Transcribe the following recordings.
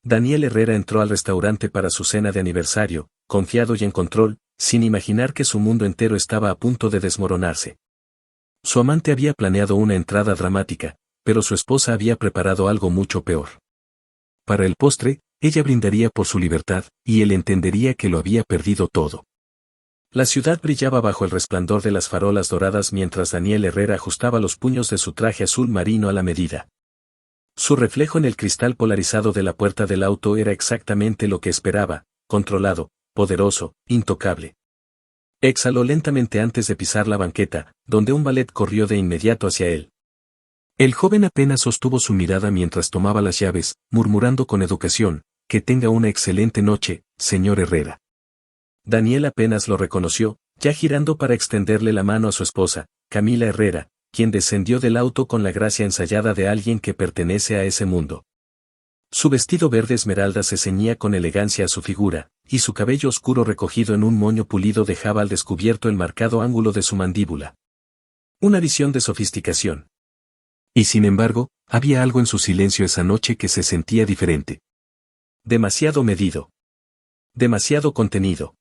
Daniel Herrera entró al restaurante para su cena de aniversario, confiado y en control, sin imaginar que su mundo entero estaba a punto de desmoronarse. Su amante había planeado una entrada dramática, pero su esposa había preparado algo mucho peor. Para el postre, ella brindaría por su libertad, y él entendería que lo había perdido todo. La ciudad brillaba bajo el resplandor de las farolas doradas mientras Daniel Herrera ajustaba los puños de su traje azul marino a la medida. Su reflejo en el cristal polarizado de la puerta del auto era exactamente lo que esperaba, controlado, poderoso, intocable. Exhaló lentamente antes de pisar la banqueta, donde un valet corrió de inmediato hacia él. El joven apenas sostuvo su mirada mientras tomaba las llaves, murmurando con educación, «Que tenga una excelente noche, señor Herrera». Daniel apenas lo reconoció, ya girando para extenderle la mano a su esposa, Camila Herrera, quien descendió del auto con la gracia ensayada de alguien que pertenece a ese mundo. Su vestido verde esmeralda se ceñía con elegancia a su figura, y su cabello oscuro recogido en un moño pulido dejaba al descubierto el marcado ángulo de su mandíbula. Una visión de sofisticación. Y sin embargo, había algo en su silencio esa noche que se sentía diferente. Demasiado medido. Demasiado contenido.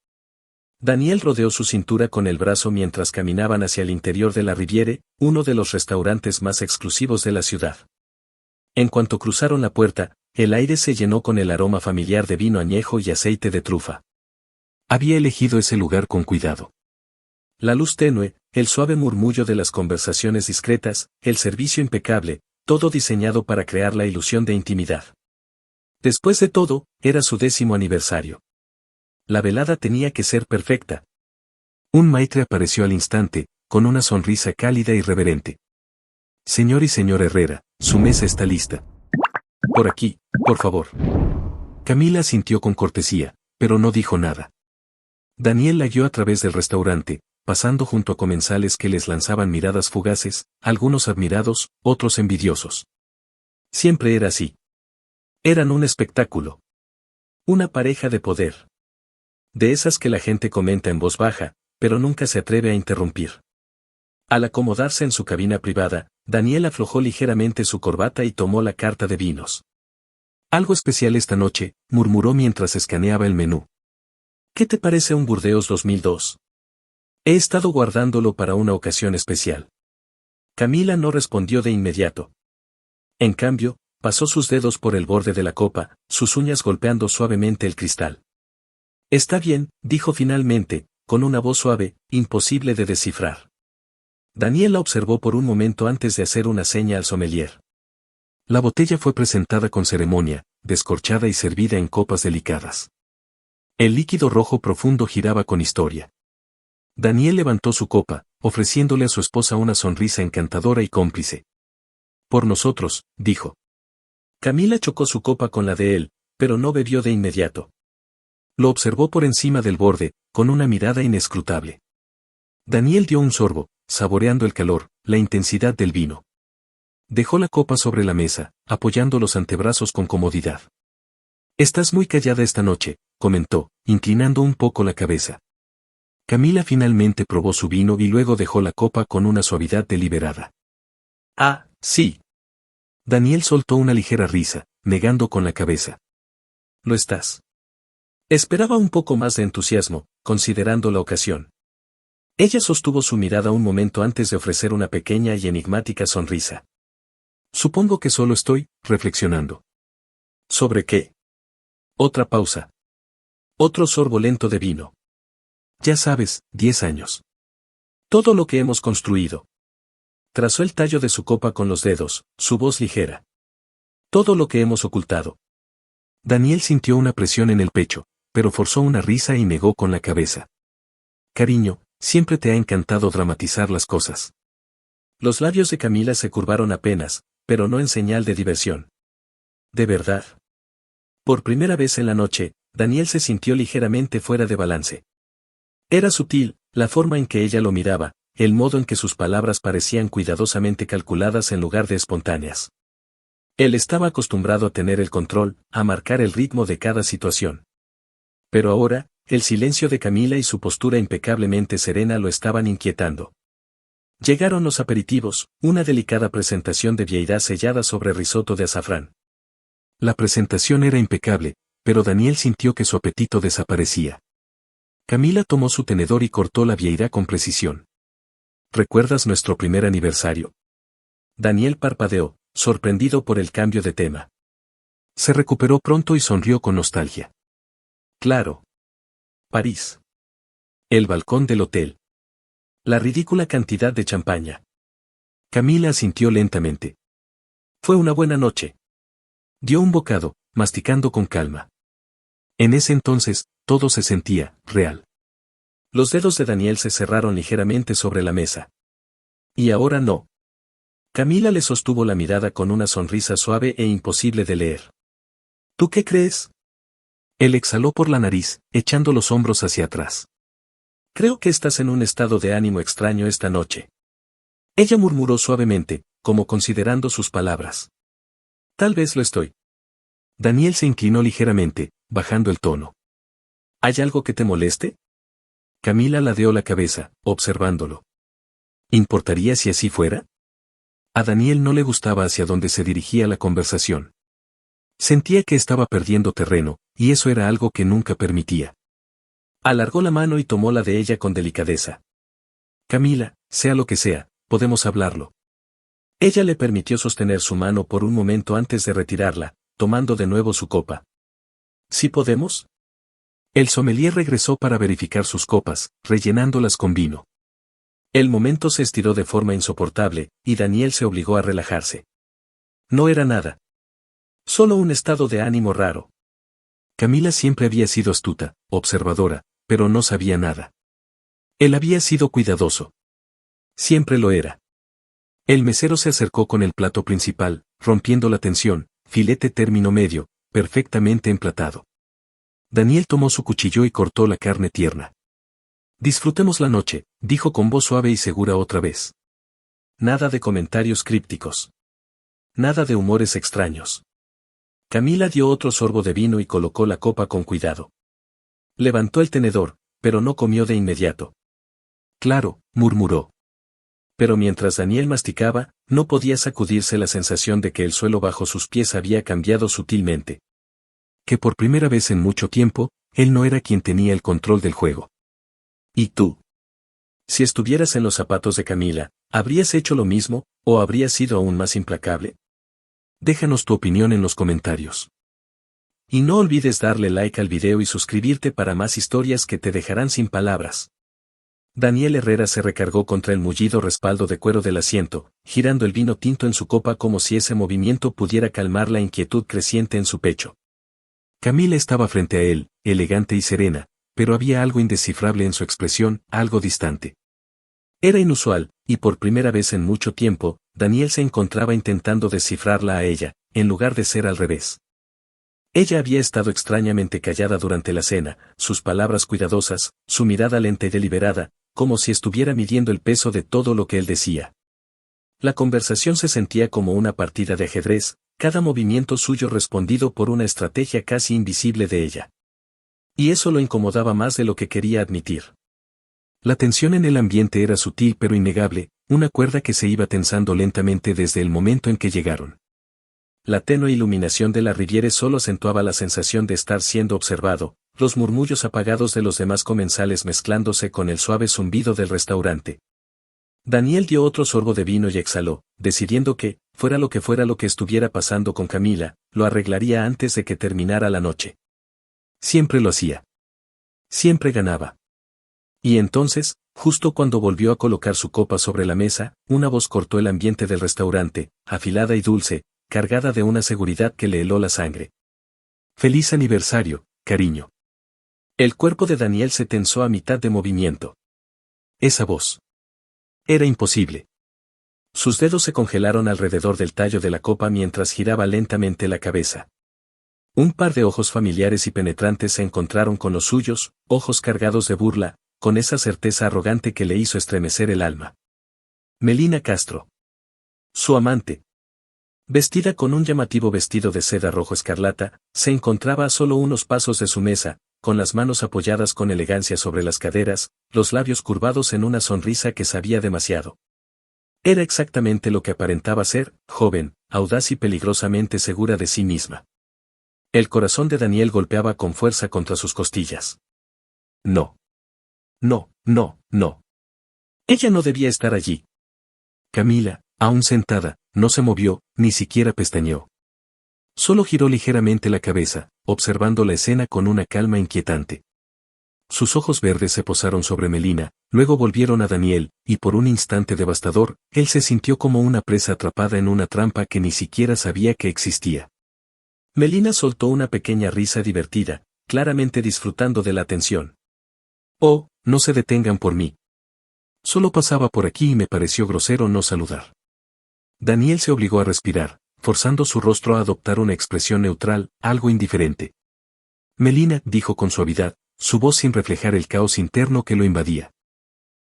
Daniel rodeó su cintura con el brazo mientras caminaban hacia el interior de la Riviere, uno de los restaurantes más exclusivos de la ciudad. En cuanto cruzaron la puerta, el aire se llenó con el aroma familiar de vino añejo y aceite de trufa. Había elegido ese lugar con cuidado. La luz tenue, el suave murmullo de las conversaciones discretas, el servicio impecable, todo diseñado para crear la ilusión de intimidad. Después de todo, era su 10º aniversario. La velada tenía que ser perfecta. Un maitre apareció al instante, con una sonrisa cálida y reverente. «Señor y señora Herrera, su mesa está lista. Por aquí, por favor». Camila asintió con cortesía, pero no dijo nada. Daniel la guió a través del restaurante, pasando junto a comensales que les lanzaban miradas fugaces, algunos admirados, otros envidiosos. Siempre era así. Eran un espectáculo. Una pareja de poder. De esas que la gente comenta en voz baja, pero nunca se atreve a interrumpir. Al acomodarse en su cabina privada, Daniel aflojó ligeramente su corbata y tomó la carta de vinos. «Algo especial esta noche», murmuró mientras escaneaba el menú. «¿Qué te parece un Burdeos 2002? He estado guardándolo para una ocasión especial». Camila no respondió de inmediato. En cambio, pasó sus dedos por el borde de la copa, sus uñas golpeando suavemente el cristal. «Está bien», dijo finalmente, con una voz suave, imposible de descifrar. Daniel la observó por un momento antes de hacer una seña al sommelier. La botella fue presentada con ceremonia, descorchada y servida en copas delicadas. El líquido rojo profundo giraba con historia. Daniel levantó su copa, ofreciéndole a su esposa una sonrisa encantadora y cómplice. «Por nosotros», dijo. Camila chocó su copa con la de él, pero no bebió de inmediato. Lo observó por encima del borde, con una mirada inescrutable. Daniel dio un sorbo, saboreando el calor, la intensidad del vino. Dejó la copa sobre la mesa, apoyando los antebrazos con comodidad. «Estás muy callada esta noche», comentó, inclinando un poco la cabeza. Camila finalmente probó su vino y luego dejó la copa con una suavidad deliberada. «Ah, sí». Daniel soltó una ligera risa, negando con la cabeza. «Lo estás». Esperaba un poco más de entusiasmo, considerando la ocasión. Ella sostuvo su mirada un momento antes de ofrecer una pequeña y enigmática sonrisa. «Supongo que solo estoy, reflexionando». «¿Sobre qué?» Otra pausa. Otro sorbo lento de vino. «Ya sabes, 10 años. Todo lo que hemos construido». Trazó el tallo de su copa con los dedos, su voz ligera. «Todo lo que hemos ocultado». Daniel sintió una presión en el pecho, pero forzó una risa y negó con la cabeza. «Cariño, siempre te ha encantado dramatizar las cosas». Los labios de Camila se curvaron apenas, pero no en señal de diversión. «¿De verdad?» Por primera vez en la noche, Daniel se sintió ligeramente fuera de balance. Era sutil, la forma en que ella lo miraba, el modo en que sus palabras parecían cuidadosamente calculadas en lugar de espontáneas. Él estaba acostumbrado a tener el control, a marcar el ritmo de cada situación. Pero ahora, el silencio de Camila y su postura impecablemente serena lo estaban inquietando. Llegaron los aperitivos, una delicada presentación de vieira sellada sobre risotto de azafrán. La presentación era impecable, pero Daniel sintió que su apetito desaparecía. Camila tomó su tenedor y cortó la vieira con precisión. ¿Recuerdas nuestro primer aniversario? Daniel parpadeó, sorprendido por el cambio de tema. Se recuperó pronto y sonrió con nostalgia. Claro. París. El balcón del hotel. La ridícula cantidad de champaña. Camila asintió lentamente. Fue una buena noche. Dio un bocado, masticando con calma. En ese entonces, todo se sentía real. Los dedos de Daniel se cerraron ligeramente sobre la mesa. Y ahora no. Camila le sostuvo la mirada con una sonrisa suave e imposible de leer. ¿Tú qué crees? Él exhaló por la nariz, echando los hombros hacia atrás. Creo que estás en un estado de ánimo extraño esta noche. Ella murmuró suavemente, como considerando sus palabras. Tal vez lo estoy. Daniel se inclinó ligeramente, bajando el tono. ¿Hay algo que te moleste? Camila ladeó la cabeza, observándolo. ¿Importaría si así fuera? A Daniel no le gustaba hacia dónde se dirigía la conversación. Sentía que estaba perdiendo terreno, y eso era algo que nunca permitía. Alargó la mano y tomó la de ella con delicadeza. Camila, sea lo que sea, podemos hablarlo. Ella le permitió sostener su mano por un momento antes de retirarla, tomando de nuevo su copa. ¿Sí podemos? El sommelier regresó para verificar sus copas, rellenándolas con vino. El momento se estiró de forma insoportable, y Daniel se obligó a relajarse. No era nada. Solo un estado de ánimo raro. Camila siempre había sido astuta, observadora, pero no sabía nada. Él había sido cuidadoso. Siempre lo era. El mesero se acercó con el plato principal, rompiendo la tensión, filete término medio, perfectamente emplatado. Daniel tomó su cuchillo y cortó la carne tierna. Disfrutemos la noche, dijo con voz suave y segura otra vez. Nada de comentarios crípticos. Nada de humores extraños. Camila dio otro sorbo de vino y colocó la copa con cuidado. Levantó el tenedor, pero no comió de inmediato. Claro, murmuró. Pero mientras Daniel masticaba, no podía sacudirse la sensación de que el suelo bajo sus pies había cambiado sutilmente. Que por primera vez en mucho tiempo, él no era quien tenía el control del juego. ¿Y tú? Si estuvieras en los zapatos de Camila, ¿habrías hecho lo mismo, o habrías sido aún más implacable? Déjanos tu opinión en los comentarios. Y no olvides darle like al video y suscribirte para más historias que te dejarán sin palabras. Daniel Herrera se recargó contra el mullido respaldo de cuero del asiento, girando el vino tinto en su copa como si ese movimiento pudiera calmar la inquietud creciente en su pecho. Camila estaba frente a él, elegante y serena, pero había algo indescifrable en su expresión, algo distante. Era inusual, y por primera vez en mucho tiempo, Daniel se encontraba intentando descifrarla a ella, en lugar de ser al revés. Ella había estado extrañamente callada durante la cena, sus palabras cuidadosas, su mirada lenta y deliberada, como si estuviera midiendo el peso de todo lo que él decía. La conversación se sentía como una partida de ajedrez, cada movimiento suyo respondido por una estrategia casi invisible de ella. Y eso lo incomodaba más de lo que quería admitir. La tensión en el ambiente era sutil pero innegable, una cuerda que se iba tensando lentamente desde el momento en que llegaron. La tenue iluminación de la Riviera solo acentuaba la sensación de estar siendo observado, los murmullos apagados de los demás comensales mezclándose con el suave zumbido del restaurante. Daniel dio otro sorbo de vino y exhaló, decidiendo que, fuera lo que estuviera pasando con Camila, lo arreglaría antes de que terminara la noche. Siempre lo hacía. Siempre ganaba. Y entonces, justo cuando volvió a colocar su copa sobre la mesa, una voz cortó el ambiente del restaurante, afilada y dulce, cargada de una seguridad que le heló la sangre. «Feliz aniversario, cariño». El cuerpo de Daniel se tensó a mitad de movimiento. Esa voz. Era imposible. Sus dedos se congelaron alrededor del tallo de la copa mientras giraba lentamente la cabeza. Un par de ojos familiares y penetrantes se encontraron con los suyos, ojos cargados de burla, con esa certeza arrogante que le hizo estremecer el alma. Melina Castro. Su amante. Vestida con un llamativo vestido de seda rojo escarlata, se encontraba a solo unos pasos de su mesa, con las manos apoyadas con elegancia sobre las caderas, los labios curvados en una sonrisa que sabía demasiado. Era exactamente lo que aparentaba ser, joven, audaz y peligrosamente segura de sí misma. El corazón de Daniel golpeaba con fuerza contra sus costillas. No. No, no, no. Ella no debía estar allí. Camila, aún sentada, no se movió, ni siquiera pestañeó. Solo giró ligeramente la cabeza, observando la escena con una calma inquietante. Sus ojos verdes se posaron sobre Melina, luego volvieron a Daniel, y por un instante devastador, él se sintió como una presa atrapada en una trampa que ni siquiera sabía que existía. Melina soltó una pequeña risa divertida, claramente disfrutando de la atención. Oh, no se detengan por mí. Solo pasaba por aquí y me pareció grosero no saludar. Daniel se obligó a respirar, forzando su rostro a adoptar una expresión neutral, algo indiferente. Melina, dijo con suavidad, su voz sin reflejar el caos interno que lo invadía.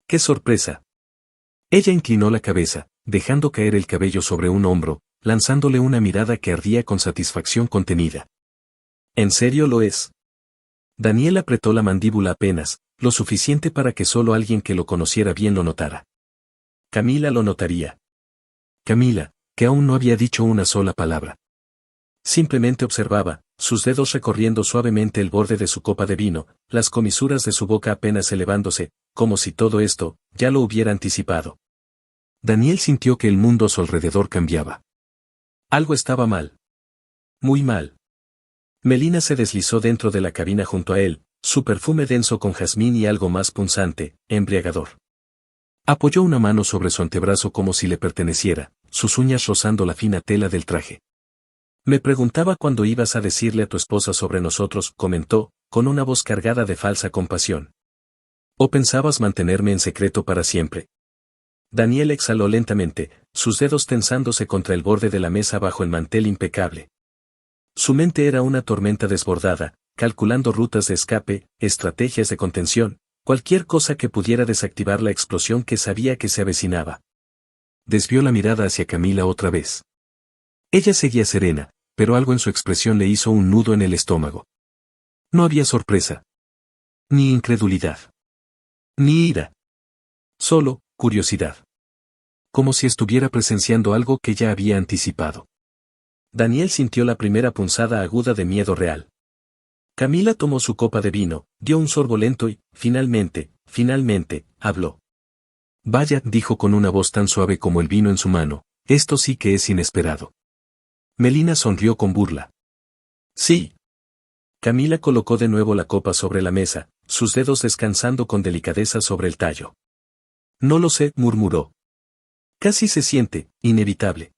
¡Qué sorpresa! Ella inclinó la cabeza, dejando caer el cabello sobre un hombro, lanzándole una mirada que ardía con satisfacción contenida. ¿En serio lo es? Daniel apretó la mandíbula apenas, lo suficiente para que solo alguien que lo conociera bien lo notara. Camila lo notaría. Camila, que aún no había dicho una sola palabra. Simplemente observaba, sus dedos recorriendo suavemente el borde de su copa de vino, las comisuras de su boca apenas elevándose, como si todo esto ya lo hubiera anticipado. Daniel sintió que el mundo a su alrededor cambiaba. Algo estaba mal. Muy mal. Melina se deslizó dentro de la cabina junto a él, su perfume denso con jazmín y algo más punzante, embriagador. Apoyó una mano sobre su antebrazo como si le perteneciera, sus uñas rozando la fina tela del traje. Me preguntaba cuándo ibas a decirle a tu esposa sobre nosotros, comentó, con una voz cargada de falsa compasión. ¿O pensabas mantenerme en secreto para siempre? Daniel exhaló lentamente, sus dedos tensándose contra el borde de la mesa bajo el mantel impecable. Su mente era una tormenta desbordada, calculando rutas de escape, estrategias de contención, cualquier cosa que pudiera desactivar la explosión que sabía que se avecinaba. Desvió la mirada hacia Camila otra vez. Ella seguía serena, pero algo en su expresión le hizo un nudo en el estómago. No había sorpresa. Ni incredulidad. Ni ira. Solo, curiosidad. Como si estuviera presenciando algo que ya había anticipado. Daniel sintió la primera punzada aguda de miedo real. Camila tomó su copa de vino, dio un sorbo lento y, finalmente, habló. Vaya, dijo con una voz tan suave como el vino en su mano, esto sí que es inesperado. Melina sonrió con burla. Sí. Camila colocó de nuevo la copa sobre la mesa, sus dedos descansando con delicadeza sobre el tallo. No lo sé, murmuró. Casi se siente, inevitable.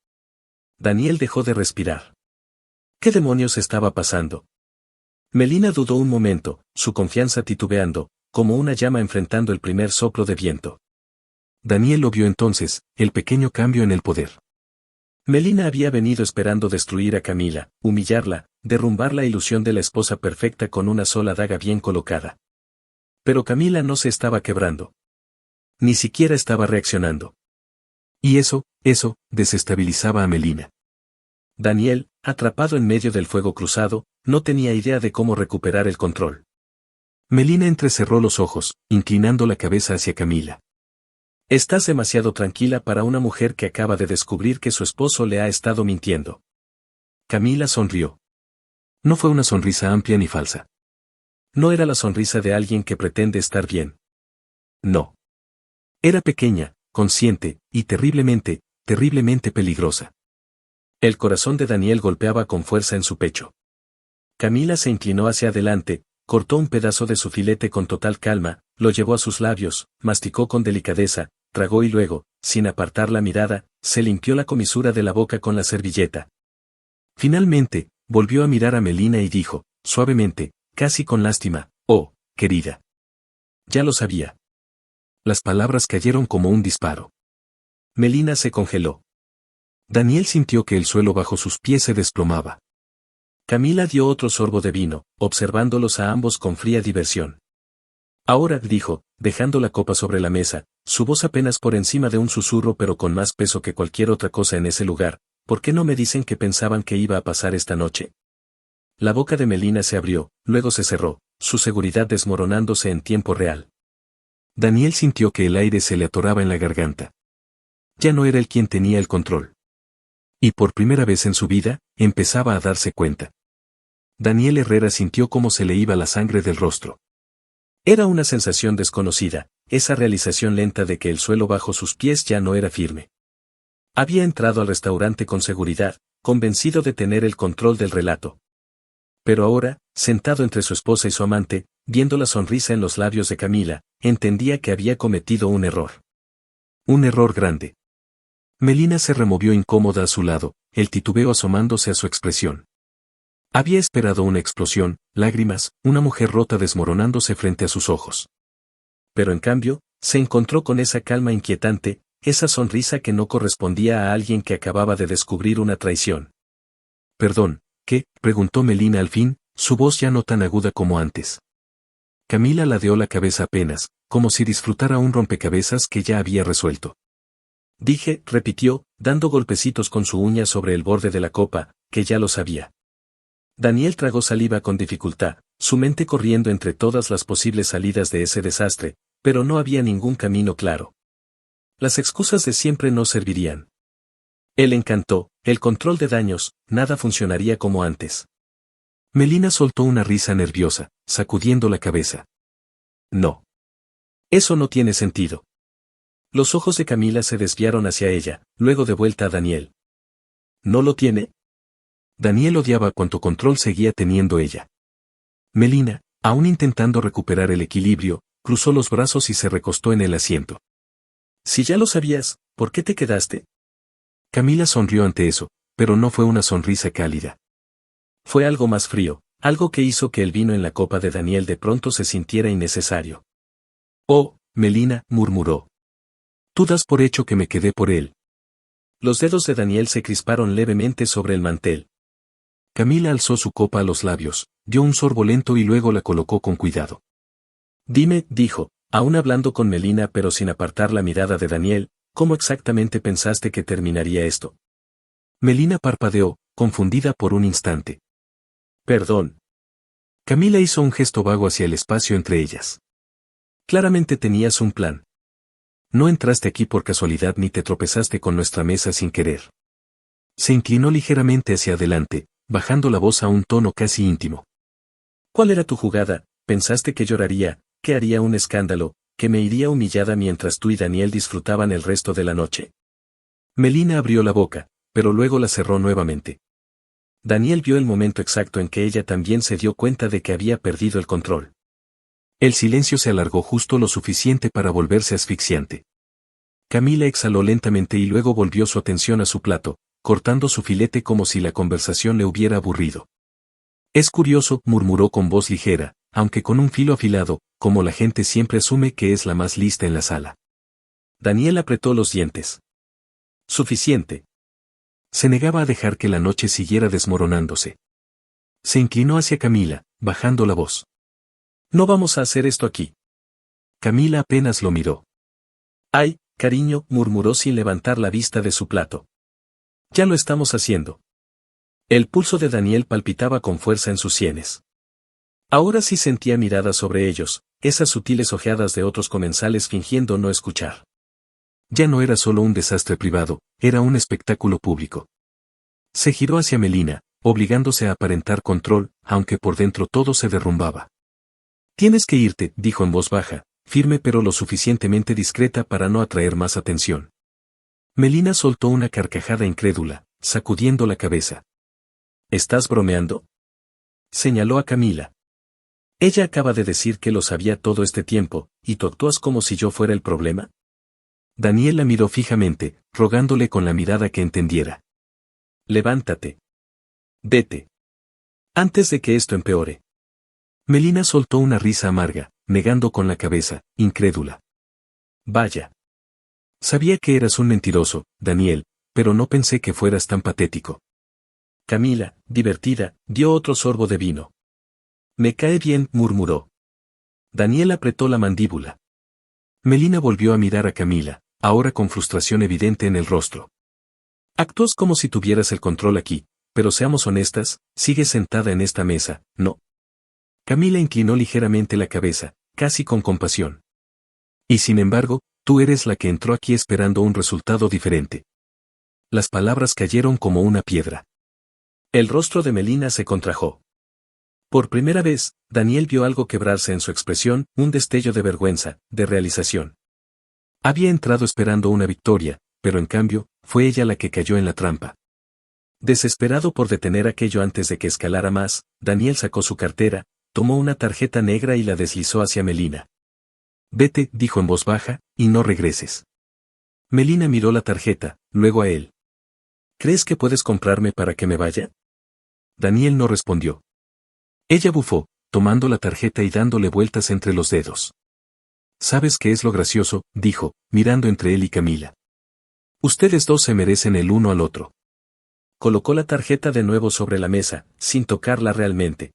Daniel dejó de respirar. ¿Qué demonios estaba pasando? Melina dudó un momento, su confianza titubeando, como una llama enfrentando el primer soplo de viento. Daniel lo vio entonces, el pequeño cambio en el poder. Melina había venido esperando destruir a Camila, humillarla, derrumbar la ilusión de la esposa perfecta con una sola daga bien colocada. Pero Camila no se estaba quebrando. Ni siquiera estaba reaccionando. Y eso, desestabilizaba a Melina. Daniel, atrapado en medio del fuego cruzado, no tenía idea de cómo recuperar el control. Melina entrecerró los ojos, inclinando la cabeza hacia Camila. Estás demasiado tranquila para una mujer que acaba de descubrir que su esposo le ha estado mintiendo. Camila sonrió. No fue una sonrisa amplia ni falsa. No era la sonrisa de alguien que pretende estar bien. No. Era pequeña, consciente, y terriblemente peligrosa. El corazón de Daniel golpeaba con fuerza en su pecho. Camila se inclinó hacia adelante, cortó un pedazo de su filete con total calma, lo llevó a sus labios, masticó con delicadeza, tragó y luego, sin apartar la mirada, se limpió la comisura de la boca con la servilleta. Finalmente, volvió a mirar a Melina y dijo, suavemente, casi con lástima, oh, querida. Ya lo sabía. Las palabras cayeron como un disparo. Melina se congeló. Daniel sintió que el suelo bajo sus pies se desplomaba. Camila dio otro sorbo de vino, observándolos a ambos con fría diversión. Ahora, dijo, dejando la copa sobre la mesa, su voz apenas por encima de un susurro pero con más peso que cualquier otra cosa en ese lugar, ¿por qué no me dicen qué pensaban que iba a pasar esta noche? La boca de Melina se abrió, luego se cerró, su seguridad desmoronándose en tiempo real. Daniel sintió que el aire se le atoraba en la garganta. Ya no era él quien tenía el control. Y por primera vez en su vida, empezaba a darse cuenta. Daniel Herrera sintió cómo se le iba la sangre del rostro. Era una sensación desconocida, esa realización lenta de que el suelo bajo sus pies ya no era firme. Había entrado al restaurante con seguridad, convencido de tener el control del relato. Pero ahora, sentado entre su esposa y su amante, viendo la sonrisa en los labios de Camila, entendía que había cometido un error. Un error grande. Melina se removió incómoda a su lado, el titubeo asomándose a su expresión. Había esperado una explosión, lágrimas, una mujer rota desmoronándose frente a sus ojos. Pero en cambio, se encontró con esa calma inquietante, esa sonrisa que no correspondía a alguien que acababa de descubrir una traición. «Perdón, ¿qué?», preguntó Melina al fin, su voz ya no tan aguda como antes. Camila ladeó la cabeza apenas, como si disfrutara un rompecabezas que ya había resuelto. «Dije», repitió, dando golpecitos con su uña sobre el borde de la copa, que ya lo sabía. Daniel tragó saliva con dificultad, su mente corriendo entre todas las posibles salidas de ese desastre, pero no había ningún camino claro. Las excusas de siempre no servirían. El encanto, el control de daños, nada funcionaría como antes. Melina soltó una risa nerviosa, sacudiendo la cabeza. «No. Eso no tiene sentido». Los ojos de Camila se desviaron hacia ella, luego de vuelta a Daniel. «¿No lo tiene?». Daniel odiaba cuánto control seguía teniendo ella. Melina, aún intentando recuperar el equilibrio, cruzó los brazos y se recostó en el asiento. «Si ya lo sabías, ¿por qué te quedaste?». Camila sonrió ante eso, pero no fue una sonrisa cálida. Fue algo más frío, algo que hizo que el vino en la copa de Daniel de pronto se sintiera innecesario. «Oh, Melina», murmuró. «Tú das por hecho que me quedé por él». Los dedos de Daniel se crisparon levemente sobre el mantel. Camila alzó su copa a los labios, dio un sorbo lento y luego la colocó con cuidado. «Dime», dijo, aún hablando con Melina pero sin apartar la mirada de Daniel, «¿cómo exactamente pensaste que terminaría esto?». Melina parpadeó, confundida por un instante. «Perdón». Camila hizo un gesto vago hacia el espacio entre ellas. «Claramente tenías un plan. No entraste aquí por casualidad ni te tropezaste con nuestra mesa sin querer». Se inclinó ligeramente hacia adelante, bajando la voz a un tono casi íntimo. «¿Cuál era tu jugada? ¿Pensaste que lloraría, que haría un escándalo, que me iría humillada mientras tú y Daniel disfrutaban el resto de la noche?». Melina abrió la boca, pero luego la cerró nuevamente. Daniel vio el momento exacto en que ella también se dio cuenta de que había perdido el control. El silencio se alargó justo lo suficiente para volverse asfixiante. Camila exhaló lentamente y luego volvió su atención a su plato, cortando su filete como si la conversación le hubiera aburrido. «Es curioso», murmuró con voz ligera, aunque con un filo afilado, como la gente siempre asume que es la más lista en la sala. Daniel apretó los dientes. «Suficiente». Se negaba a dejar que la noche siguiera desmoronándose. Se inclinó hacia Camila, bajando la voz. «No vamos a hacer esto aquí». Camila apenas lo miró. «Ay, cariño», murmuró sin levantar la vista de su plato. «Ya lo estamos haciendo». El pulso de Daniel palpitaba con fuerza en sus sienes. Ahora sí sentía miradas sobre ellos, esas sutiles ojeadas de otros comensales fingiendo no escuchar. Ya no era solo un desastre privado, era un espectáculo público. Se giró hacia Melina, obligándose a aparentar control, aunque por dentro todo se derrumbaba. «Tienes que irte», dijo en voz baja, firme pero lo suficientemente discreta para no atraer más atención. Melina soltó una carcajada incrédula, sacudiendo la cabeza. «¿Estás bromeando?», señaló a Camila. «Ella acaba de decir que lo sabía todo este tiempo, y tú actúas como si yo fuera el problema». Daniel la miró fijamente, rogándole con la mirada que entendiera. «Levántate. Vete. Antes de que esto empeore». Melina soltó una risa amarga, negando con la cabeza, incrédula. «Vaya. Sabía que eras un mentiroso, Daniel, pero no pensé que fueras tan patético». Camila, divertida, dio otro sorbo de vino. «Me cae bien», murmuró. Daniel apretó la mandíbula. Melina volvió a mirar a Camila, ahora con frustración evidente en el rostro. «Actúas como si tuvieras el control aquí, pero seamos honestas, sigues sentada en esta mesa, ¿no?». Camila inclinó ligeramente la cabeza, casi con compasión. «Y sin embargo, tú eres la que entró aquí esperando un resultado diferente». Las palabras cayeron como una piedra. El rostro de Melina se contrajo. Por primera vez, Daniel vio algo quebrarse en su expresión, un destello de vergüenza, de realización. Había entrado esperando una victoria, pero en cambio, fue ella la que cayó en la trampa. Desesperado por detener aquello antes de que escalara más, Daniel sacó su cartera, tomó una tarjeta negra y la deslizó hacia Melina. Vete, dijo en voz baja, y no regreses. Melina miró la tarjeta, luego a él. ¿Crees que puedes comprarme para que me vaya? Daniel no respondió. Ella bufó, tomando la tarjeta y dándole vueltas entre los dedos. ¿Sabes qué es lo gracioso?, dijo, mirando entre él y Camila. Ustedes dos se merecen el uno al otro. Colocó la tarjeta de nuevo sobre la mesa, sin tocarla realmente.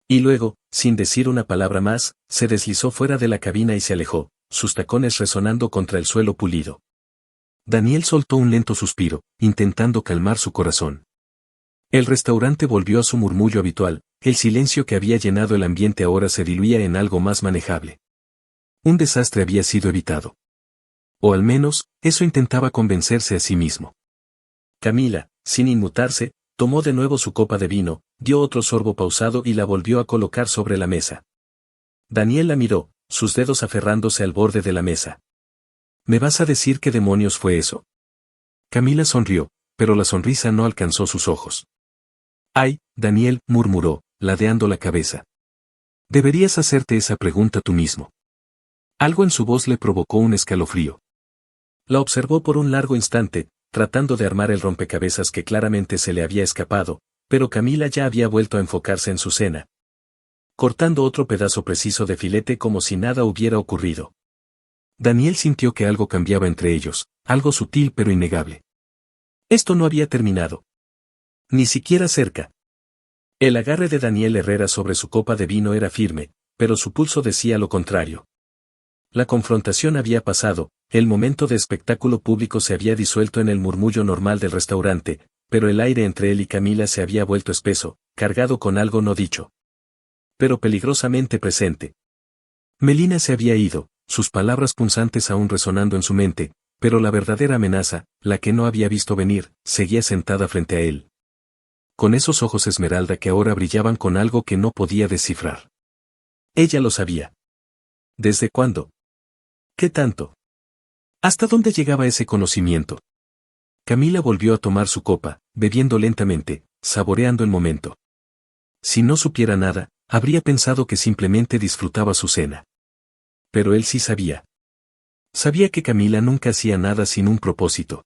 Y luego, sin decir una palabra más, se deslizó fuera de la cabina y se alejó, sus tacones resonando contra el suelo pulido. Daniel soltó un lento suspiro, intentando calmar su corazón. El restaurante volvió a su murmullo habitual, el silencio que había llenado el ambiente ahora se diluía en algo más manejable. Un desastre había sido evitado. O al menos, eso intentaba convencerse a sí mismo. Camila, sin inmutarse, tomó de nuevo su copa de vino, dio otro sorbo pausado y la volvió a colocar sobre la mesa. Daniel la miró, sus dedos aferrándose al borde de la mesa. ¿Me vas a decir qué demonios fue eso? Camila sonrió, pero la sonrisa no alcanzó sus ojos. Ay, Daniel, murmuró, ladeando la cabeza. Deberías hacerte esa pregunta tú mismo. Algo en su voz le provocó un escalofrío. La observó por un largo instante, tratando de armar el rompecabezas que claramente se le había escapado, pero Camila ya había vuelto a enfocarse en su cena, cortando otro pedazo preciso de filete como si nada hubiera ocurrido. Daniel sintió que algo cambiaba entre ellos, algo sutil pero innegable. Esto no había terminado. Ni siquiera cerca. El agarre de Daniel Herrera sobre su copa de vino era firme, pero su pulso decía lo contrario. La confrontación había pasado, el momento de espectáculo público se había disuelto en el murmullo normal del restaurante, pero el aire entre él y Camila se había vuelto espeso, cargado con algo no dicho, pero peligrosamente presente. Melina se había ido, sus palabras punzantes aún resonando en su mente, pero la verdadera amenaza, la que no había visto venir, seguía sentada frente a él. Con esos ojos esmeralda que ahora brillaban con algo que no podía descifrar. Ella lo sabía. ¿Desde cuándo? ¿Qué tanto? ¿Hasta dónde llegaba ese conocimiento? Camila volvió a tomar su copa, bebiendo lentamente, saboreando el momento. Si no supiera nada, habría pensado que simplemente disfrutaba su cena. Pero él sí sabía. Sabía que Camila nunca hacía nada sin un propósito.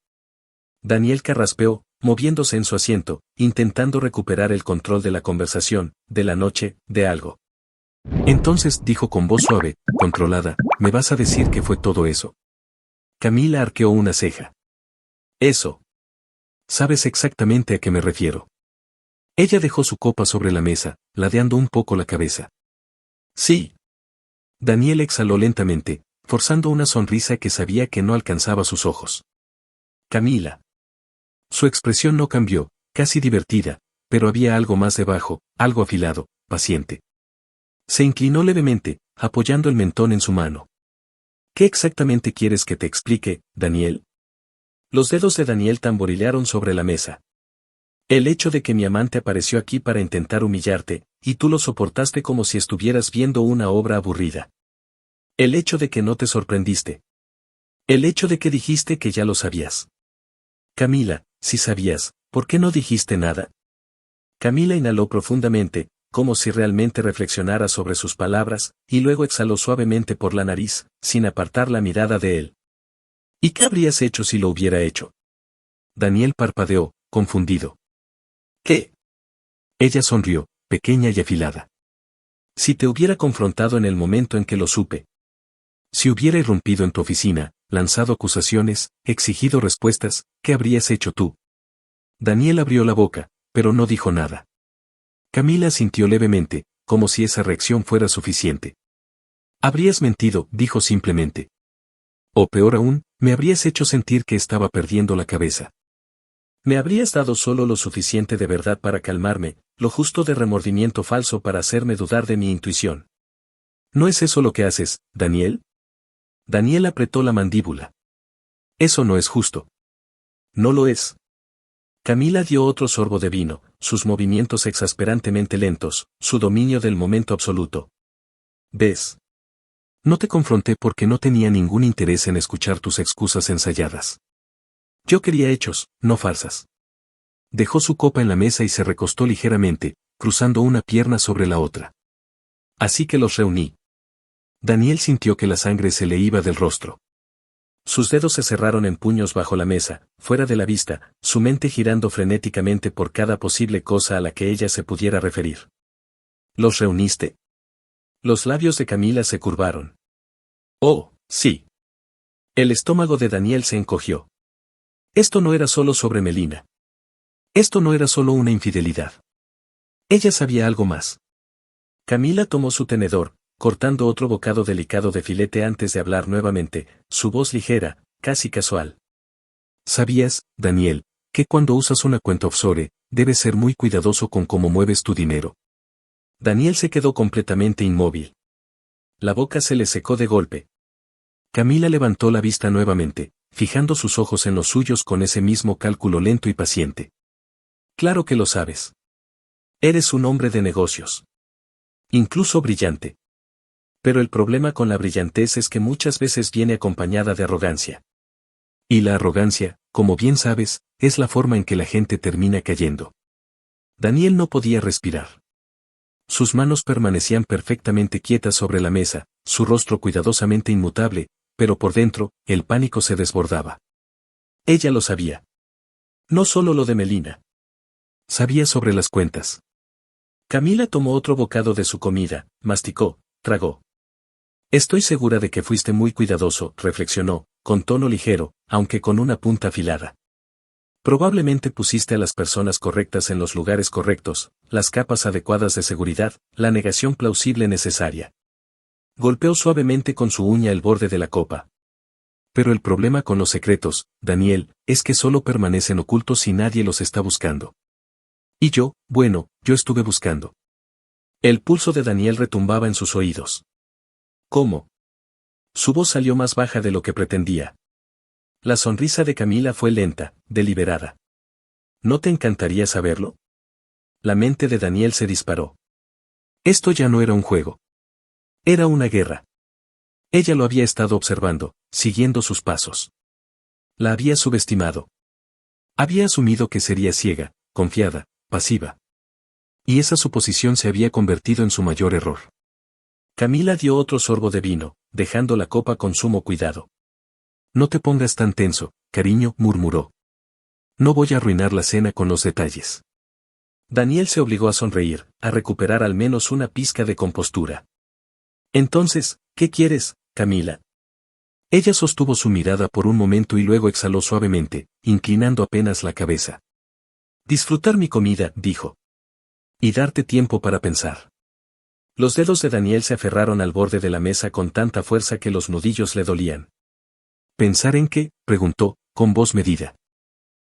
Daniel carraspeó, moviéndose en su asiento, intentando recuperar el control de la conversación, de la noche, de algo. Entonces, dijo con voz suave, controlada, ¿me vas a decir qué fue todo eso? Camila arqueó una ceja. Eso. Sabes exactamente a qué me refiero. Ella dejó su copa sobre la mesa, ladeando un poco la cabeza. Sí. Daniel exhaló lentamente, forzando una sonrisa que sabía que no alcanzaba sus ojos. Camila. Su expresión no cambió, casi divertida, pero había algo más debajo, algo afilado, paciente. Se inclinó levemente, apoyando el mentón en su mano. ¿Qué exactamente quieres que te explique, Daniel? Los dedos de Daniel tamborilearon sobre la mesa. El hecho de que mi amante apareció aquí para intentar humillarte, y tú lo soportaste como si estuvieras viendo una obra aburrida. El hecho de que no te sorprendiste. El hecho de que dijiste que ya lo sabías. Camila, si sabías, ¿por qué no dijiste nada? Camila inhaló profundamente, como si realmente reflexionara sobre sus palabras, y luego exhaló suavemente por la nariz, sin apartar la mirada de él. ¿Y qué habrías hecho si lo hubiera hecho? Daniel parpadeó, confundido. ¿Qué? Ella sonrió, pequeña y afilada. Si te hubiera confrontado en el momento en que lo supe. Si hubiera irrumpido en tu oficina, lanzado acusaciones, exigido respuestas, ¿qué habrías hecho tú? Daniel abrió la boca, pero no dijo nada. Camila sintió levemente, como si esa reacción fuera suficiente. Habrías mentido, dijo simplemente. O peor aún, me habrías hecho sentir que estaba perdiendo la cabeza. Me habrías dado solo lo suficiente de verdad para calmarme, lo justo de remordimiento falso para hacerme dudar de mi intuición. ¿No es eso lo que haces, Daniel? Daniel apretó la mandíbula. Eso no es justo. No lo es. Camila dio otro sorbo de vino, sus movimientos exasperantemente lentos, su dominio del momento absoluto. ¿Ves? No te confronté porque no tenía ningún interés en escuchar tus excusas ensayadas. Yo quería hechos, no farsas. Dejó su copa en la mesa y se recostó ligeramente, cruzando una pierna sobre la otra. Así que los reuní. Daniel sintió que la sangre se le iba del rostro. Sus dedos se cerraron en puños bajo la mesa, fuera de la vista, su mente girando frenéticamente por cada posible cosa a la que ella se pudiera referir. ¿Los reuniste? Los labios de Camila se curvaron. Oh, sí. El estómago de Daniel se encogió. Esto no era solo sobre Melina. Esto no era solo una infidelidad. Ella sabía algo más. Camila tomó su tenedor, cortando otro bocado delicado de filete antes de hablar nuevamente, su voz ligera, casi casual. ¿Sabías, Daniel, que cuando usas una cuenta offshore, debes ser muy cuidadoso con cómo mueves tu dinero? Daniel se quedó completamente inmóvil. La boca se le secó de golpe. Camila levantó la vista nuevamente, fijando sus ojos en los suyos con ese mismo cálculo lento y paciente. Claro que lo sabes. Eres un hombre de negocios. Incluso brillante. Pero el problema con la brillantez es que muchas veces viene acompañada de arrogancia. Y la arrogancia, como bien sabes, es la forma en que la gente termina cayendo. Daniel no podía respirar. Sus manos permanecían perfectamente quietas sobre la mesa, su rostro cuidadosamente inmutable, pero por dentro, el pánico se desbordaba. Ella lo sabía. No solo lo de Melina. Sabía sobre las cuentas. Camila tomó otro bocado de su comida, masticó, tragó. Estoy segura de que fuiste muy cuidadoso, reflexionó, con tono ligero, aunque con una punta afilada. Probablemente pusiste a las personas correctas en los lugares correctos, las capas adecuadas de seguridad, la negación plausible necesaria. Golpeó suavemente con su uña el borde de la copa. Pero el problema con los secretos, Daniel, es que solo permanecen ocultos si nadie los está buscando. Y yo, bueno, yo estuve buscando. El pulso de Daniel retumbaba en sus oídos. ¿Cómo? Su voz salió más baja de lo que pretendía. La sonrisa de Camila fue lenta, deliberada. ¿No te encantaría saberlo? La mente de Daniel se disparó. Esto ya no era un juego. Era una guerra. Ella lo había estado observando, siguiendo sus pasos. La había subestimado. Había asumido que sería ciega, confiada, pasiva. Y esa suposición se había convertido en su mayor error. Camila dio otro sorbo de vino, dejando la copa con sumo cuidado. No te pongas tan tenso, cariño, murmuró. No voy a arruinar la cena con los detalles. Daniel se obligó a sonreír, a recuperar al menos una pizca de compostura. Entonces, ¿qué quieres, Camila? Ella sostuvo su mirada por un momento y luego exhaló suavemente, inclinando apenas la cabeza. Disfrutar mi comida, dijo. Y darte tiempo para pensar. Los dedos de Daniel se aferraron al borde de la mesa con tanta fuerza que los nudillos le dolían. ¿Pensar en qué?, preguntó, con voz medida.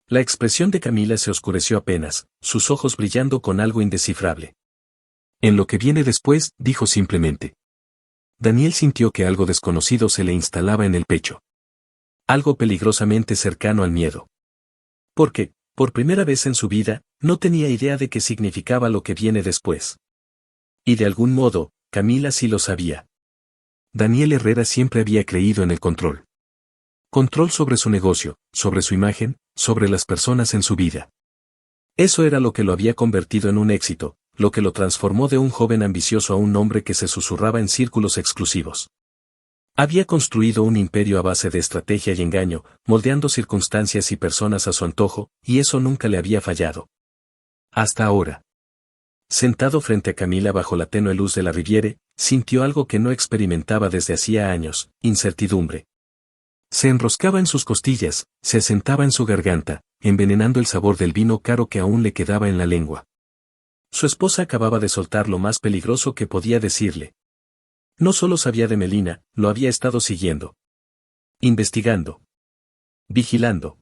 La expresión de Camila se oscureció apenas, sus ojos brillando con algo indescifrable. En lo que viene después, dijo simplemente. Daniel sintió que algo desconocido se le instalaba en el pecho. Algo peligrosamente cercano al miedo. Porque, por primera vez en su vida, no tenía idea de qué significaba lo que viene después. Y de algún modo, Camila sí lo sabía. Daniel Herrera siempre había creído en el control. Control sobre su negocio, sobre su imagen, sobre las personas en su vida. Eso era lo que lo había convertido en un éxito, lo que lo transformó de un joven ambicioso a un hombre que se susurraba en círculos exclusivos. Había construido un imperio a base de estrategia y engaño, moldeando circunstancias y personas a su antojo, y eso nunca le había fallado. Hasta ahora. Sentado frente a Camila bajo la tenue luz de la Riviere, sintió algo que no experimentaba desde hacía años, incertidumbre. Se enroscaba en sus costillas, se asentaba en su garganta, envenenando el sabor del vino caro que aún le quedaba en la lengua. Su esposa acababa de soltar lo más peligroso que podía decirle. No solo sabía de Melina, lo había estado siguiendo. Investigando. Vigilando.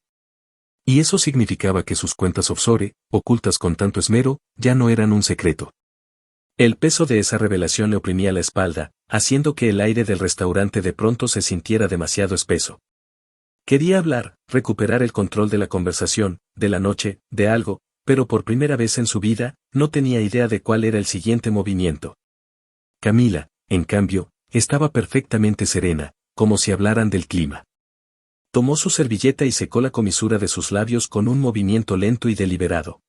Y eso significaba que sus cuentas offshore, ocultas con tanto esmero, ya no eran un secreto. El peso de esa revelación le oprimía la espalda, haciendo que el aire del restaurante de pronto se sintiera demasiado espeso. Quería hablar, recuperar el control de la conversación, de la noche, de algo, pero por primera vez en su vida, no tenía idea de cuál era el siguiente movimiento. Camila, en cambio, estaba perfectamente serena, como si hablaran del clima. Tomó su servilleta y secó la comisura de sus labios con un movimiento lento y deliberado.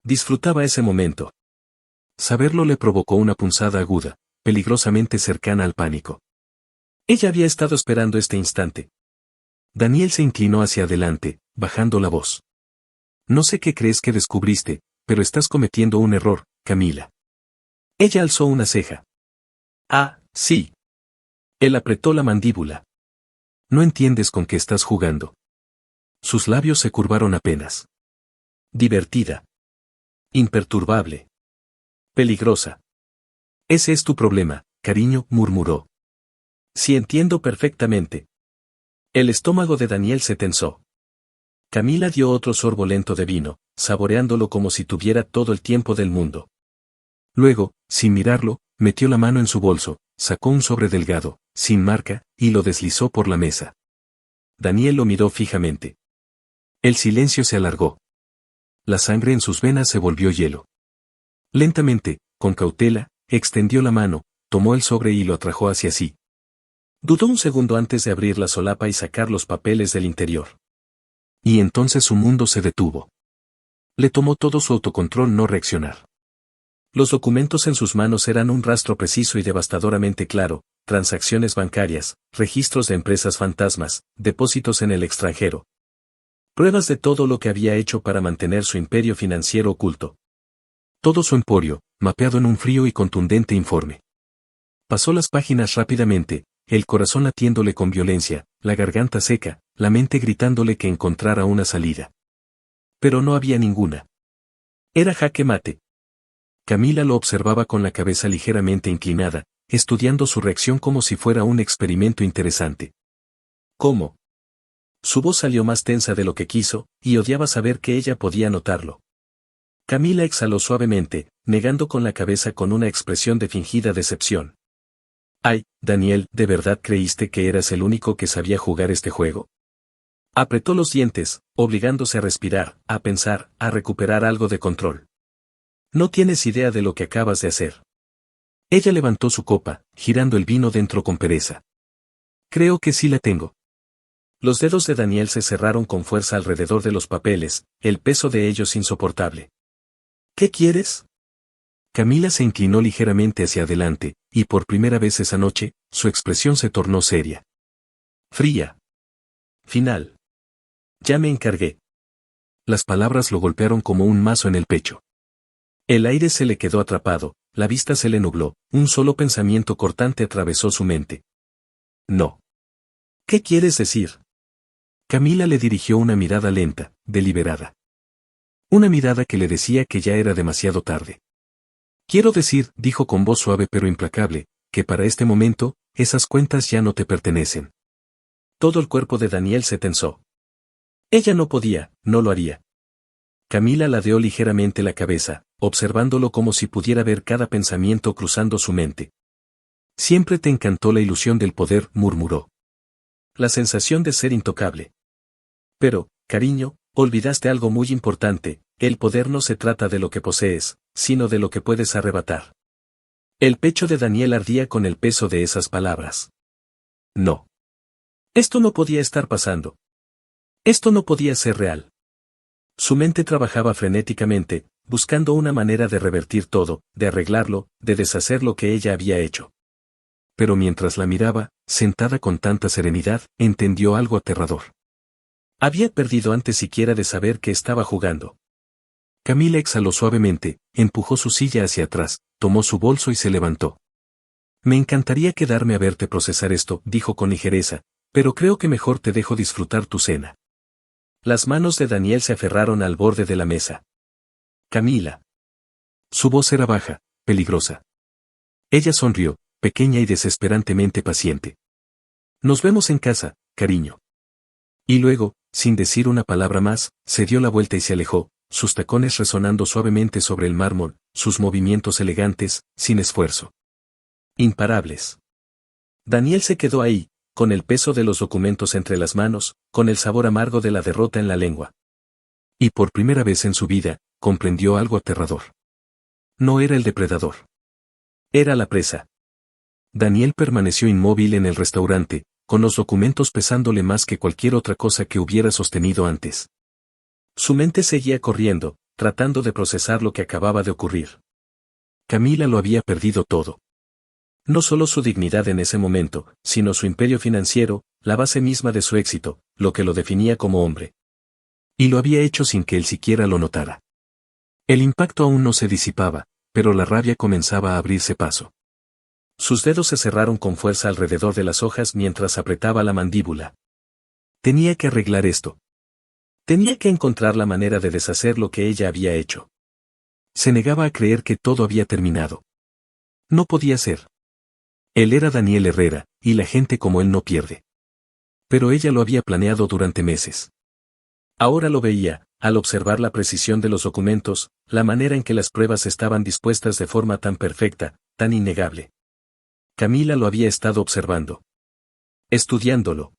Disfrutaba ese momento. Saberlo le provocó una punzada aguda, peligrosamente cercana al pánico. Ella había estado esperando este instante. Daniel se inclinó hacia adelante, bajando la voz. No sé qué crees que descubriste, pero estás cometiendo un error, Camila. Ella alzó una ceja. Ah, sí. Él apretó la mandíbula. No entiendes con qué estás jugando. Sus labios se curvaron apenas. Divertida. Imperturbable. Peligrosa. Ese es tu problema, cariño, murmuró. Sí, entiendo perfectamente. El estómago de Daniel se tensó. Camila dio otro sorbo lento de vino, saboreándolo como si tuviera todo el tiempo del mundo. Luego, sin mirarlo, metió la mano en su bolso, sacó un sobre delgado, sin marca, y lo deslizó por la mesa. Daniel lo miró fijamente. El silencio se alargó. La sangre en sus venas se volvió hielo. Lentamente, con cautela, extendió la mano, tomó el sobre y lo atrajo hacia sí. Dudó un segundo antes de abrir la solapa y sacar los papeles del interior. Y entonces su mundo se detuvo. Le tomó todo su autocontrol no reaccionar. Los documentos en sus manos eran un rastro preciso y devastadoramente claro, transacciones bancarias, registros de empresas fantasmas, depósitos en el extranjero. Pruebas de todo lo que había hecho para mantener su imperio financiero oculto. Todo su emporio, mapeado en un frío y contundente informe. Pasó las páginas rápidamente, el corazón latiéndole con violencia, la garganta seca, la mente gritándole que encontrara una salida. Pero no había ninguna. Era jaque mate. Camila lo observaba con la cabeza ligeramente inclinada, estudiando su reacción como si fuera un experimento interesante. ¿Cómo? Su voz salió más tensa de lo que quiso, y odiaba saber que ella podía notarlo. Camila exhaló suavemente, negando con la cabeza con una expresión de fingida decepción. Ay, Daniel, ¿de verdad creíste que eras el único que sabía jugar este juego? Apretó los dientes, obligándose a respirar, a pensar, a recuperar algo de control. No tienes idea de lo que acabas de hacer. Ella levantó su copa, girando el vino dentro con pereza. Creo que sí la tengo. Los dedos de Daniel se cerraron con fuerza alrededor de los papeles, el peso de ellos insoportable. ¿Qué quieres? Camila se inclinó ligeramente hacia adelante, y por primera vez esa noche, su expresión se tornó seria. Fría. Final. Ya me encargué. Las palabras lo golpearon como un mazo en el pecho. El aire se le quedó atrapado, la vista se le nubló, un solo pensamiento cortante atravesó su mente. No. ¿Qué quieres decir? Camila le dirigió una mirada lenta, deliberada. Una mirada que le decía que ya era demasiado tarde. Quiero decir, dijo con voz suave pero implacable, que para este momento, esas cuentas ya no te pertenecen. Todo el cuerpo de Daniel se tensó. Ella no podía, no lo haría. Camila ladeó ligeramente la cabeza, observándolo como si pudiera ver cada pensamiento cruzando su mente. Siempre te encantó la ilusión del poder, murmuró. La sensación de ser intocable. Pero, cariño, olvidaste algo muy importante, el poder no se trata de lo que posees, sino de lo que puedes arrebatar. El pecho de Daniel ardía con el peso de esas palabras. No. Esto no podía estar pasando. Esto no podía ser real. Su mente trabajaba frenéticamente, buscando una manera de revertir todo, de arreglarlo, de deshacer lo que ella había hecho. Pero mientras la miraba, sentada con tanta serenidad, entendió algo aterrador. Había perdido antes siquiera de saber que estaba jugando. Camila exhaló suavemente, empujó su silla hacia atrás, tomó su bolso y se levantó. Me encantaría quedarme a verte procesar esto, dijo con ligereza, pero creo que mejor te dejo disfrutar tu cena. Las manos de Daniel se aferraron al borde de la mesa. Camila. Su voz era baja, peligrosa. Ella sonrió, pequeña y desesperantemente paciente. Nos vemos en casa, cariño. Y luego, sin decir una palabra más, se dio la vuelta y se alejó, sus tacones resonando suavemente sobre el mármol, sus movimientos elegantes, sin esfuerzo. Imparables. Daniel se quedó ahí, con el peso de los documentos entre las manos, con el sabor amargo de la derrota en la lengua. Y por primera vez en su vida, comprendió algo aterrador. No era el depredador. Era la presa. Daniel permaneció inmóvil en el restaurante, con los documentos pesándole más que cualquier otra cosa que hubiera sostenido antes. Su mente seguía corriendo, tratando de procesar lo que acababa de ocurrir. Camila lo había perdido todo. No solo su dignidad en ese momento, sino su imperio financiero, la base misma de su éxito, lo que lo definía como hombre. Y lo había hecho sin que él siquiera lo notara. El impacto aún no se disipaba, pero la rabia comenzaba a abrirse paso. Sus dedos se cerraron con fuerza alrededor de las hojas mientras apretaba la mandíbula. Tenía que arreglar esto. Tenía que encontrar la manera de deshacer lo que ella había hecho. Se negaba a creer que todo había terminado. No podía ser. Él era Daniel Herrera, y la gente como él no pierde. Pero ella lo había planeado durante meses. Ahora lo veía, al observar la precisión de los documentos, la manera en que las pruebas estaban dispuestas de forma tan perfecta, tan innegable. Camila lo había estado observando. Estudiándolo.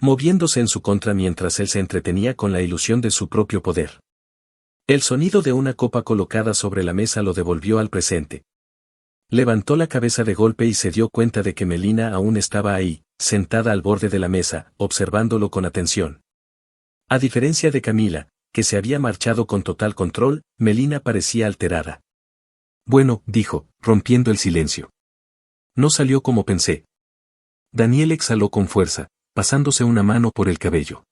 Moviéndose en su contra mientras él se entretenía con la ilusión de su propio poder. El sonido de una copa colocada sobre la mesa lo devolvió al presente. Levantó la cabeza de golpe y se dio cuenta de que Melina aún estaba ahí, sentada al borde de la mesa, observándolo con atención. A diferencia de Camila, que se había marchado con total control, Melina parecía alterada. Bueno, dijo, rompiendo el silencio. No salió como pensé. Daniel exhaló con fuerza, pasándose una mano por el cabello.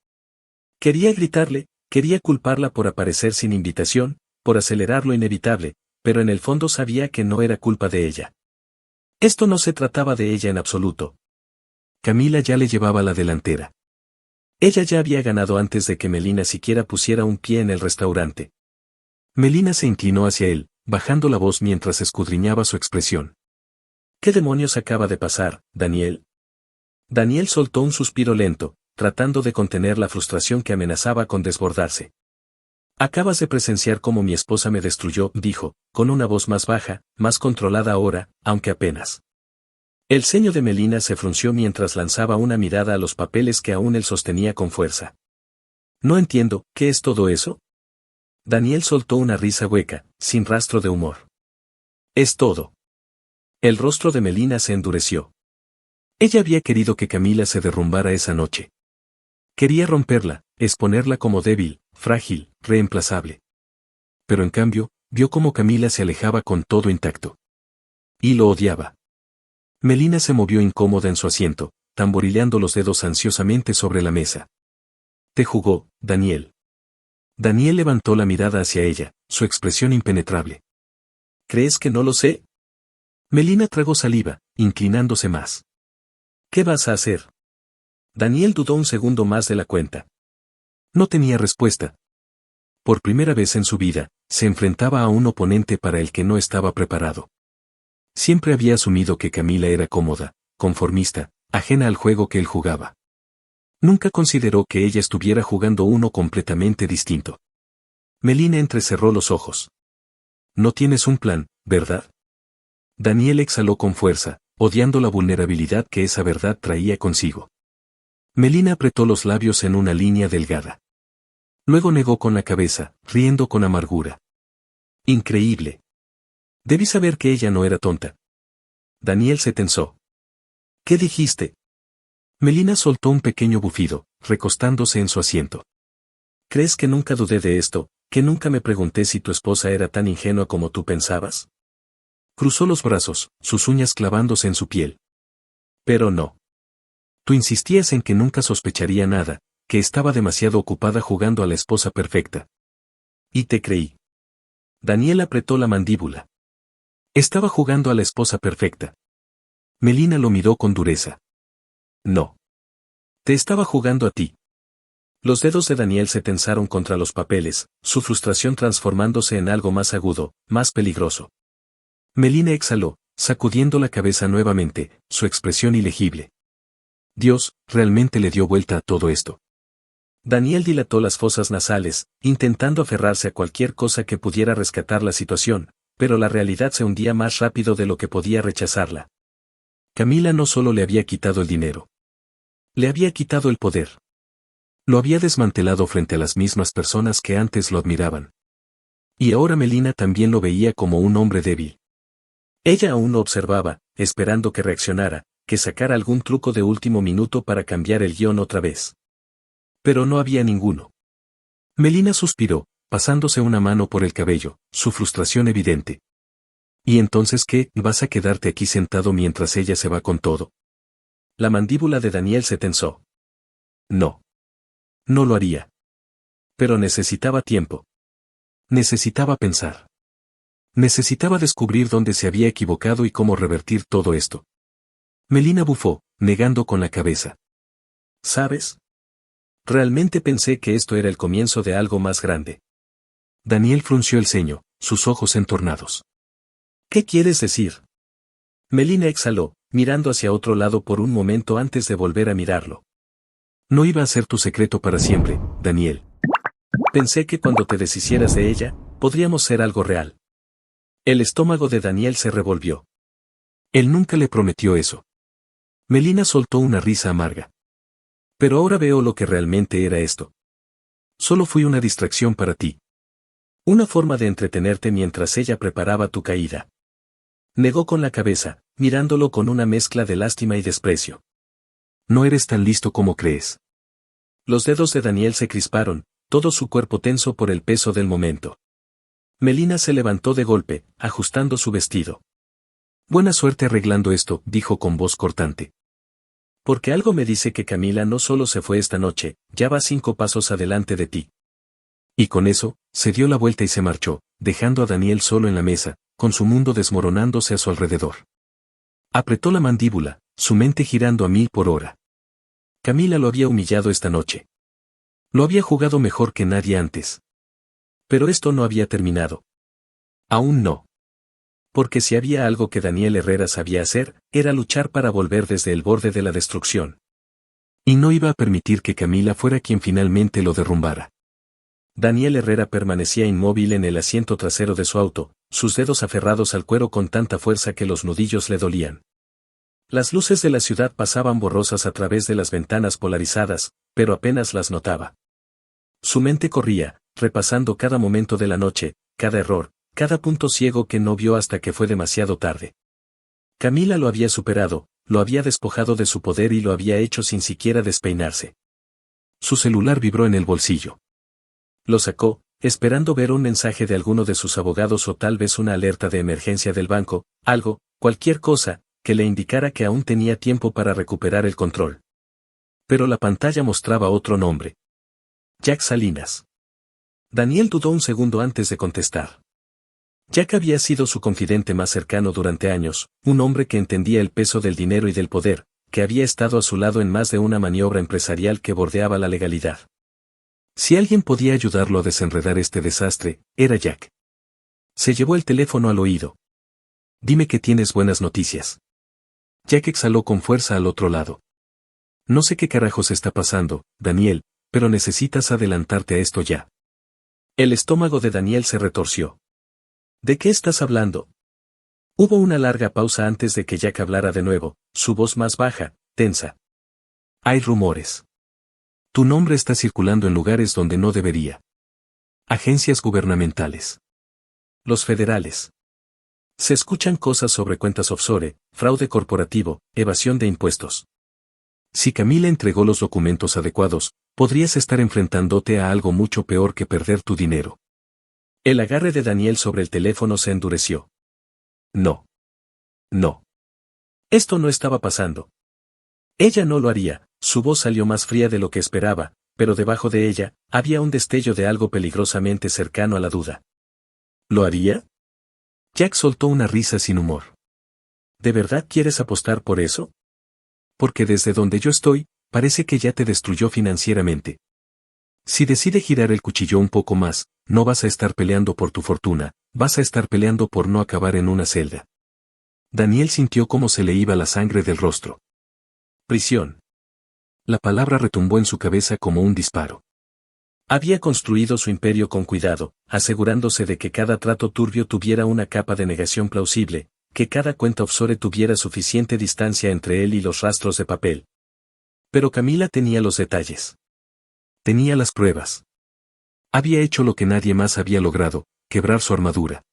Quería gritarle, quería culparla por aparecer sin invitación, por acelerar lo inevitable, pero en el fondo sabía que no era culpa de ella. Esto no se trataba de ella en absoluto. Camila ya le llevaba la delantera. Ella ya había ganado antes de que Melina siquiera pusiera un pie en el restaurante. Melina se inclinó hacia él, bajando la voz mientras escudriñaba su expresión. ¿Qué demonios acaba de pasar, Daniel? Daniel soltó un suspiro lento, tratando de contener la frustración que amenazaba con desbordarse. Acabas de presenciar cómo mi esposa me destruyó, dijo, con una voz más baja, más controlada ahora, aunque apenas. El ceño de Melina se frunció mientras lanzaba una mirada a los papeles que aún él sostenía con fuerza. No entiendo, ¿qué es todo eso? Daniel soltó una risa hueca, sin rastro de humor. Es todo. El rostro de Melina se endureció. Ella había querido que Camila se derrumbara esa noche. Quería romperla, exponerla como débil, frágil, reemplazable. Pero en cambio, vio cómo Camila se alejaba con todo intacto. Y lo odiaba. Melina se movió incómoda en su asiento, tamborileando los dedos ansiosamente sobre la mesa. Te jugó, Daniel. Daniel levantó la mirada hacia ella, su expresión impenetrable. ¿Crees que no lo sé? Melina tragó saliva, inclinándose más. ¿Qué vas a hacer? Daniel dudó un segundo más de la cuenta. No tenía respuesta. Por primera vez en su vida, se enfrentaba a un oponente para el que no estaba preparado. Siempre había asumido que Camila era cómoda, conformista, ajena al juego que él jugaba. Nunca consideró que ella estuviera jugando uno completamente distinto. Melina entrecerró los ojos. No tienes un plan, ¿verdad? Daniel exhaló con fuerza, odiando la vulnerabilidad que esa verdad traía consigo. Melina apretó los labios en una línea delgada. Luego negó con la cabeza, riendo con amargura. Increíble. Debí saber que ella no era tonta. Daniel se tensó. ¿Qué dijiste? Melina soltó un pequeño bufido, recostándose en su asiento. ¿Crees que nunca dudé de esto, que nunca me pregunté si tu esposa era tan ingenua como tú pensabas? Cruzó los brazos, sus uñas clavándose en su piel. Pero no. Tú insistías en que nunca sospecharía nada, que estaba demasiado ocupada jugando a la esposa perfecta. Y te creí. Daniel apretó la mandíbula. Estaba jugando a la esposa perfecta. Melina lo miró con dureza. No. Te estaba jugando a ti. Los dedos de Daniel se tensaron contra los papeles, su frustración transformándose en algo más agudo, más peligroso. Melina exhaló, sacudiendo la cabeza nuevamente, su expresión ilegible. Dios, realmente le dio vuelta a todo esto. Daniel dilató las fosas nasales, intentando aferrarse a cualquier cosa que pudiera rescatar la situación, pero la realidad se hundía más rápido de lo que podía rechazarla. Camila no solo le había quitado el dinero. Le había quitado el poder. Lo había desmantelado frente a las mismas personas que antes lo admiraban. Y ahora Melina también lo veía como un hombre débil. Ella aún lo observaba, esperando que reaccionara, que sacara algún truco de último minuto para cambiar el guión otra vez. Pero no había ninguno. Melina suspiró, pasándose una mano por el cabello, su frustración evidente. ¿Y entonces qué? ¿Vas a quedarte aquí sentado mientras ella se va con todo? La mandíbula de Daniel se tensó. No. No lo haría. Pero necesitaba tiempo. Necesitaba pensar. Necesitaba descubrir dónde se había equivocado y cómo revertir todo esto. Melina bufó, negando con la cabeza. ¿Sabes? Realmente pensé que esto era el comienzo de algo más grande. Daniel frunció el ceño, sus ojos entornados. ¿Qué quieres decir? Melina exhaló, mirando hacia otro lado por un momento antes de volver a mirarlo. No iba a ser tu secreto para siempre, Daniel. Pensé que cuando te deshicieras de ella, podríamos ser algo real. El estómago de Daniel se revolvió. Él nunca le prometió eso. Melina soltó una risa amarga. Pero ahora veo lo que realmente era esto. Solo fui una distracción para ti. Una forma de entretenerte mientras ella preparaba tu caída. Negó con la cabeza, mirándolo con una mezcla de lástima y desprecio. No eres tan listo como crees. Los dedos de Daniel se crisparon, todo su cuerpo tenso por el peso del momento. Melina se levantó de golpe, ajustando su vestido. Buena suerte arreglando esto, dijo con voz cortante. Porque algo me dice que Camila no solo se fue esta noche, ya va 5 pasos adelante de ti. Y con eso, se dio la vuelta y se marchó, dejando a Daniel solo en la mesa, con su mundo desmoronándose a su alrededor. Apretó la mandíbula, su mente girando a 1000 por hora. Camila lo había humillado esta noche. Lo había jugado mejor que nadie antes. Pero esto no había terminado. Aún no. Porque si había algo que Daniel Herrera sabía hacer, era luchar para volver desde el borde de la destrucción. Y no iba a permitir que Camila fuera quien finalmente lo derrumbara. Daniel Herrera permanecía inmóvil en el asiento trasero de su auto, sus dedos aferrados al cuero con tanta fuerza que los nudillos le dolían. Las luces de la ciudad pasaban borrosas a través de las ventanas polarizadas, pero apenas las notaba. Su mente corría, repasando cada momento de la noche, cada error, cada punto ciego que no vio hasta que fue demasiado tarde. Camila lo había superado, lo había despojado de su poder y lo había hecho sin siquiera despeinarse. Su celular vibró en el bolsillo. Lo sacó, esperando ver un mensaje de alguno de sus abogados o tal vez una alerta de emergencia del banco, algo, cualquier cosa, que le indicara que aún tenía tiempo para recuperar el control. Pero la pantalla mostraba otro nombre. Jack Salinas. Daniel dudó un segundo antes de contestar. Jack había sido su confidente más cercano durante años, un hombre que entendía el peso del dinero y del poder, que había estado a su lado en más de una maniobra empresarial que bordeaba la legalidad. Si alguien podía ayudarlo a desenredar este desastre, era Jack. Se llevó el teléfono al oído. Dime que tienes buenas noticias. Jack exhaló con fuerza al otro lado. No sé qué carajos está pasando, Daniel, pero necesitas adelantarte a esto ya. El estómago de Daniel se retorció. ¿De qué estás hablando? Hubo una larga pausa antes de que Jack hablara de nuevo, su voz más baja, tensa. Hay rumores. Tu nombre está circulando en lugares donde no debería. Agencias gubernamentales. Los federales. Se escuchan cosas sobre cuentas offshore, fraude corporativo, evasión de impuestos. Si Camila entregó los documentos adecuados, podrías estar enfrentándote a algo mucho peor que perder tu dinero. El agarre de Daniel sobre el teléfono se endureció. No. No. Esto no estaba pasando. Ella no lo haría, su voz salió más fría de lo que esperaba, pero debajo de ella, había un destello de algo peligrosamente cercano a la duda. ¿Lo haría? Jack soltó una risa sin humor. ¿De verdad quieres apostar por eso? Porque desde donde yo estoy, parece que ya te destruyó financieramente. Si decide girar el cuchillo un poco más, no vas a estar peleando por tu fortuna, vas a estar peleando por no acabar en una celda. Daniel sintió cómo se le iba la sangre del rostro. Prisión. La palabra retumbó en su cabeza como un disparo. Había construido su imperio con cuidado, asegurándose de que cada trato turbio tuviera una capa de negación plausible, que cada cuenta offshore tuviera suficiente distancia entre él y los rastros de papel. Pero Camila tenía los detalles. Tenía las pruebas. Había hecho lo que nadie más había logrado, quebrar su armadura.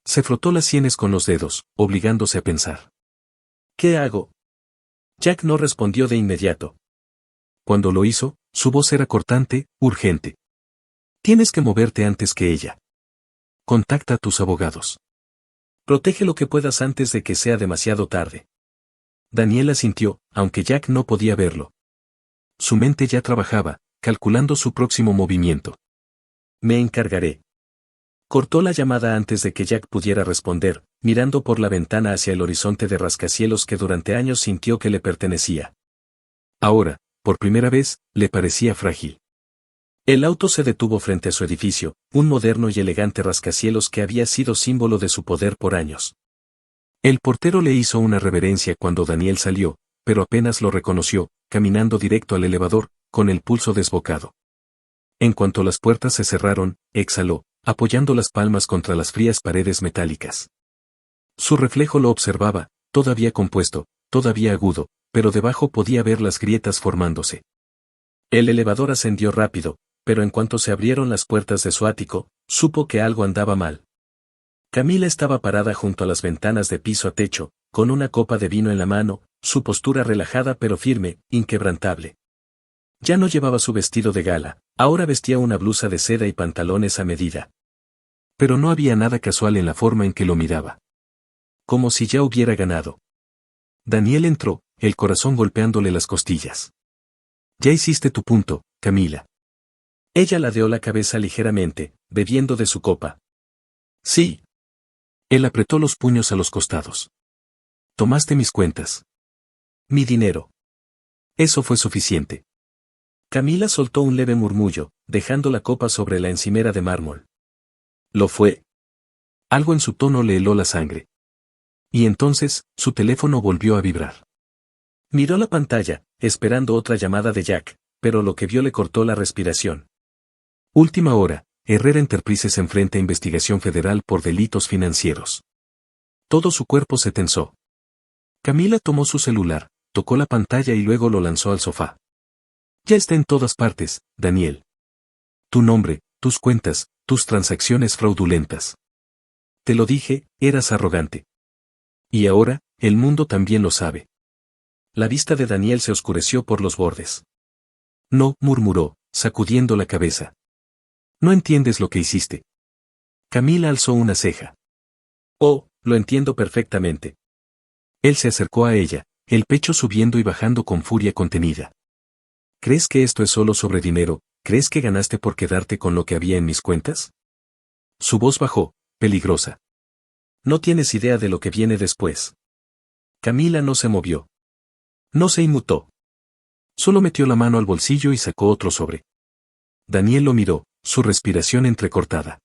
Se frotó las sienes con los dedos, obligándose a pensar. ¿Qué hago? Jack no respondió de inmediato. Cuando lo hizo, su voz era cortante, urgente. Tienes que moverte antes que ella. Contacta a tus abogados. Protege lo que puedas antes de que sea demasiado tarde. Daniel asintió, aunque Jack no podía verlo. Su mente ya trabajaba, calculando su próximo movimiento. Me encargaré. Cortó la llamada antes de que Jack pudiera responder, mirando por la ventana hacia el horizonte de rascacielos que durante años sintió que le pertenecía. Ahora, por primera vez, le parecía frágil. El auto se detuvo frente a su edificio, un moderno y elegante rascacielos que había sido símbolo de su poder por años. El portero le hizo una reverencia cuando Daniel salió, pero apenas lo reconoció, caminando directo al elevador, con el pulso desbocado. En cuanto las puertas se cerraron, exhaló, apoyando las palmas contra las frías paredes metálicas. Su reflejo lo observaba, todavía compuesto, todavía agudo, pero debajo podía ver las grietas formándose. El elevador ascendió rápido, pero en cuanto se abrieron las puertas de su ático, supo que algo andaba mal. Camila estaba parada junto a las ventanas de piso a techo, con una copa de vino en la mano, su postura relajada pero firme, inquebrantable. Ya no llevaba su vestido de gala, ahora vestía una blusa de seda y pantalones a medida. Pero no había nada casual en la forma en que lo miraba. Como si ya hubiera ganado. Daniel entró, el corazón golpeándole las costillas. Ya hiciste tu punto, Camila. Ella ladeó la cabeza ligeramente, bebiendo de su copa. Sí. Él apretó los puños a los costados. Tomaste mis cuentas. Mi dinero. Eso fue suficiente. Camila soltó un leve murmullo, dejando la copa sobre la encimera de mármol. Lo fue. Algo en su tono le heló la sangre. Y entonces, su teléfono volvió a vibrar. Miró la pantalla, esperando otra llamada de Jack, pero lo que vio le cortó la respiración. Última hora, Herrera Enterprises enfrenta investigación federal por delitos financieros. Todo su cuerpo se tensó. Camila tomó su celular, tocó la pantalla y luego lo lanzó al sofá. Ya está en todas partes, Daniel. Tu nombre, tus cuentas, tus transacciones fraudulentas. Te lo dije, eras arrogante. Y ahora, el mundo también lo sabe. La vista de Daniel se oscureció por los bordes. No, murmuró, sacudiendo la cabeza. No entiendes lo que hiciste. Camila alzó una ceja. Oh, lo entiendo perfectamente. Él se acercó a ella, el pecho subiendo y bajando con furia contenida. ¿Crees que esto es solo sobre dinero? ¿Crees que ganaste por quedarte con lo que había en mis cuentas? Su voz bajó, peligrosa. No tienes idea de lo que viene después. Camila no se movió. No se inmutó. Solo metió la mano al bolsillo y sacó otro sobre. Daniel lo miró, su respiración entrecortada.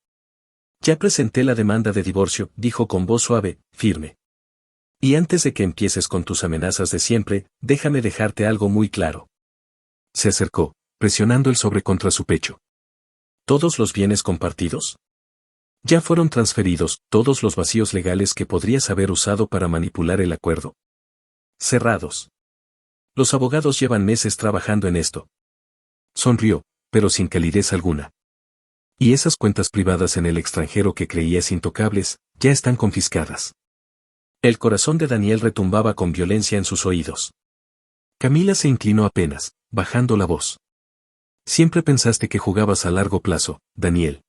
Ya presenté la demanda de divorcio, dijo con voz suave, firme. Y antes de que empieces con tus amenazas de siempre, déjame dejarte algo muy claro. Se acercó, presionando el sobre contra su pecho. ¿Todos los bienes compartidos? Ya fueron transferidos, todos los vacíos legales que podrías haber usado para manipular el acuerdo. Cerrados. Los abogados llevan meses trabajando en esto. Sonrió, pero sin calidez alguna. Y esas cuentas privadas en el extranjero que creías intocables, ya están confiscadas. El corazón de Daniel retumbaba con violencia en sus oídos. Camila se inclinó apenas, bajando la voz. Siempre pensaste que jugabas a largo plazo, Daniel.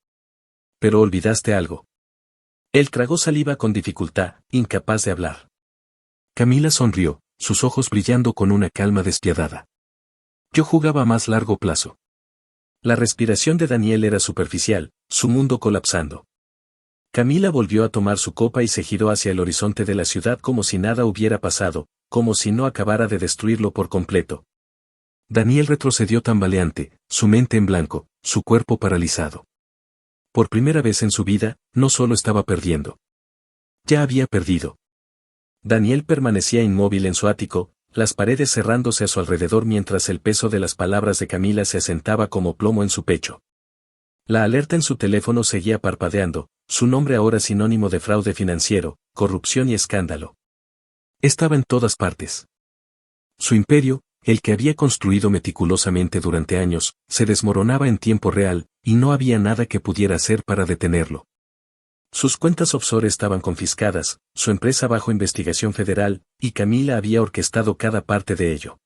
Pero olvidaste algo. Él tragó saliva con dificultad, incapaz de hablar. Camila sonrió, sus ojos brillando con una calma despiadada. Yo jugaba a más largo plazo. La respiración de Daniel era superficial, su mundo colapsando. Camila volvió a tomar su copa y se giró hacia el horizonte de la ciudad como si nada hubiera pasado, como si no acabara de destruirlo por completo. Daniel retrocedió tambaleante, su mente en blanco, su cuerpo paralizado. Por primera vez en su vida, no solo estaba perdiendo. Ya había perdido. Daniel permanecía inmóvil en su ático, las paredes cerrándose a su alrededor mientras el peso de las palabras de Camila se asentaba como plomo en su pecho. La alerta en su teléfono seguía parpadeando, su nombre ahora sinónimo de fraude financiero, corrupción y escándalo. Estaba en todas partes. Su imperio, el que había construido meticulosamente durante años, se desmoronaba en tiempo real, y no había nada que pudiera hacer para detenerlo. Sus cuentas offshore estaban confiscadas, su empresa bajo investigación federal, y Camila había orquestado cada parte de ello.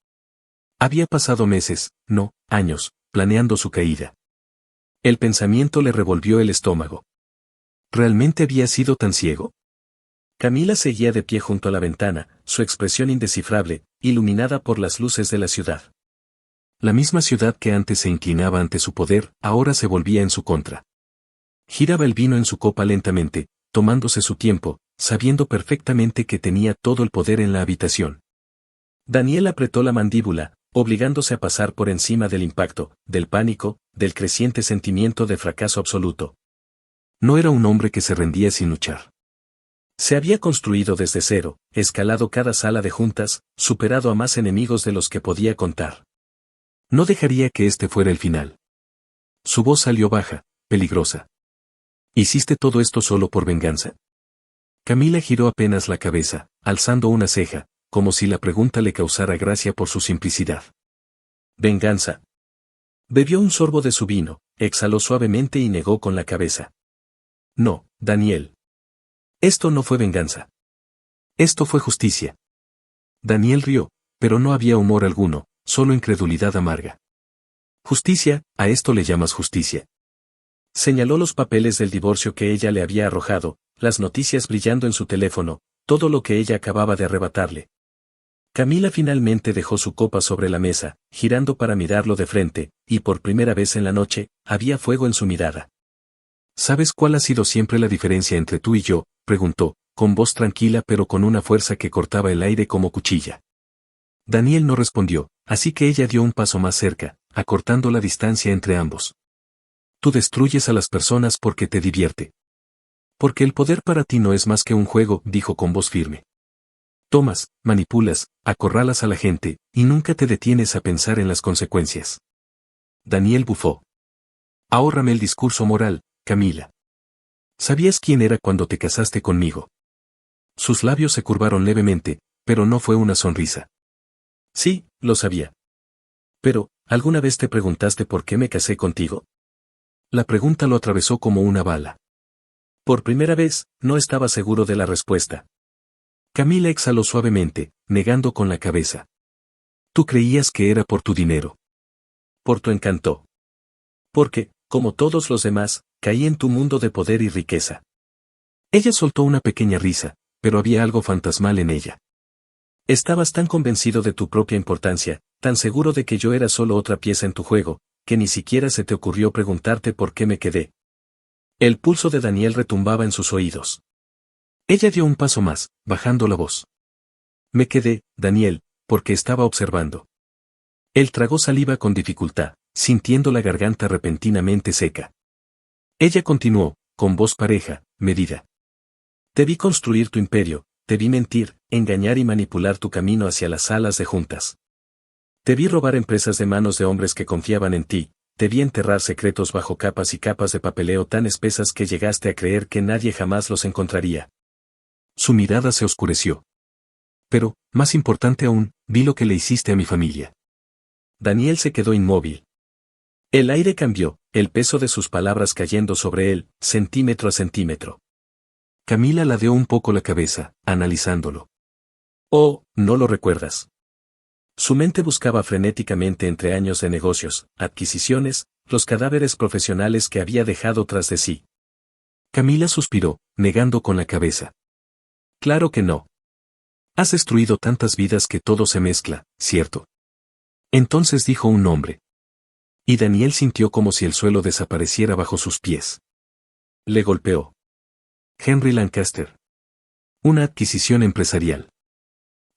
Había pasado meses, no, años, planeando su caída. El pensamiento le revolvió el estómago. ¿Realmente había sido tan ciego? Camila seguía de pie junto a la ventana, su expresión indescifrable, iluminada por las luces de la ciudad. La misma ciudad que antes se inclinaba ante su poder, ahora se volvía en su contra. Giraba el vino en su copa lentamente, tomándose su tiempo, sabiendo perfectamente que tenía todo el poder en la habitación. Daniel apretó la mandíbula, obligándose a pasar por encima del impacto, del pánico, del creciente sentimiento de fracaso absoluto. No era un hombre que se rendía sin luchar. Se había construido desde cero, escalado cada sala de juntas, superado a más enemigos de los que podía contar. No dejaría que este fuera el final. Su voz salió baja, peligrosa. ¿Hiciste todo esto solo por venganza? Camila giró apenas la cabeza, alzando una ceja, como si la pregunta le causara gracia por su simplicidad. ¿Venganza? Bebió un sorbo de su vino, exhaló suavemente y negó con la cabeza. No, Daniel. Esto no fue venganza. Esto fue justicia. Daniel rió, pero no había humor alguno, solo incredulidad amarga. Justicia, ¿a esto le llamas justicia? Señaló los papeles del divorcio que ella le había arrojado, las noticias brillando en su teléfono, todo lo que ella acababa de arrebatarle. Camila finalmente dejó su copa sobre la mesa, girando para mirarlo de frente, y por primera vez en la noche, había fuego en su mirada. ¿Sabes cuál ha sido siempre la diferencia entre tú y yo?, preguntó, con voz tranquila pero con una fuerza que cortaba el aire como cuchilla. Daniel no respondió, así que ella dio un paso más cerca, acortando la distancia entre ambos. Tú destruyes a las personas porque te divierte. Porque el poder para ti no es más que un juego, dijo con voz firme. Tomas, manipulas, acorralas a la gente, y nunca te detienes a pensar en las consecuencias. Daniel bufó. Ahórrame el discurso moral, Camila. ¿Sabías quién era cuando te casaste conmigo? Sus labios se curvaron levemente, pero no fue una sonrisa. Sí, lo sabía. Pero, ¿alguna vez te preguntaste por qué me casé contigo? La pregunta lo atravesó como una bala. Por primera vez, no estaba seguro de la respuesta. Camila exhaló suavemente, negando con la cabeza. Tú creías que era por tu dinero. Por tu encanto. Porque, como todos los demás, caí en tu mundo de poder y riqueza. Ella soltó una pequeña risa, pero había algo fantasmal en ella. Estabas tan convencido de tu propia importancia, tan seguro de que yo era solo otra pieza en tu juego, que ni siquiera se te ocurrió preguntarte por qué me quedé. El pulso de Daniel retumbaba en sus oídos. Ella dio un paso más, bajando la voz. Me quedé, Daniel, porque estaba observando. Él tragó saliva con dificultad, sintiendo la garganta repentinamente seca. Ella continuó, con voz pareja, medida. Te vi construir tu imperio, te vi mentir, engañar y manipular tu camino hacia las salas de juntas. Te vi robar empresas de manos de hombres que confiaban en ti, te vi enterrar secretos bajo capas y capas de papeleo tan espesas que llegaste a creer que nadie jamás los encontraría. Su mirada se oscureció. Pero, más importante aún, vi lo que le hiciste a mi familia. Daniel se quedó inmóvil. El aire cambió, el peso de sus palabras cayendo sobre él, centímetro a centímetro. Camila ladeó un poco la cabeza, analizándolo. Oh, ¿no lo recuerdas? Su mente buscaba frenéticamente entre años de negocios, adquisiciones, los cadáveres profesionales que había dejado tras de sí. Camila suspiró, negando con la cabeza. Claro que no. Has destruido tantas vidas que todo se mezcla, ¿cierto? Entonces dijo un nombre. Y Daniel sintió como si el suelo desapareciera bajo sus pies. Le golpeó. Henry Lancaster. Una adquisición empresarial.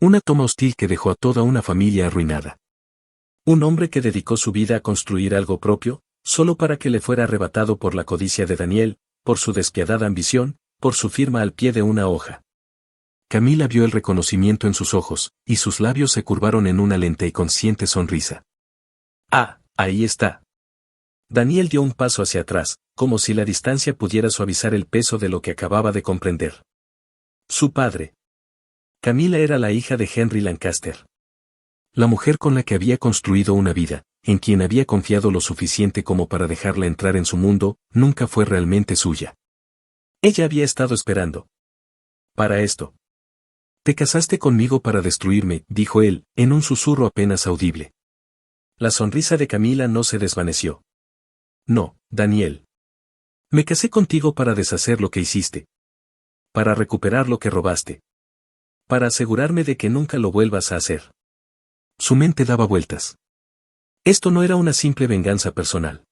Una toma hostil que dejó a toda una familia arruinada. Un hombre que dedicó su vida a construir algo propio, solo para que le fuera arrebatado por la codicia de Daniel, por su despiadada ambición, por su firma al pie de una hoja. Camila vio el reconocimiento en sus ojos, y sus labios se curvaron en una lenta y consciente sonrisa. Ah, ahí está. Daniel dio un paso hacia atrás, como si la distancia pudiera suavizar el peso de lo que acababa de comprender. Su padre. Camila era la hija de Henry Lancaster. La mujer con la que había construido una vida, en quien había confiado lo suficiente como para dejarla entrar en su mundo, nunca fue realmente suya. Ella había estado esperando para esto. Te casaste conmigo para destruirme, dijo él, en un susurro apenas audible. La sonrisa de Camila no se desvaneció. No, Daniel. Me casé contigo para deshacer lo que hiciste. Para recuperar lo que robaste. Para asegurarme de que nunca lo vuelvas a hacer. Su mente daba vueltas. Esto no era una simple venganza personal.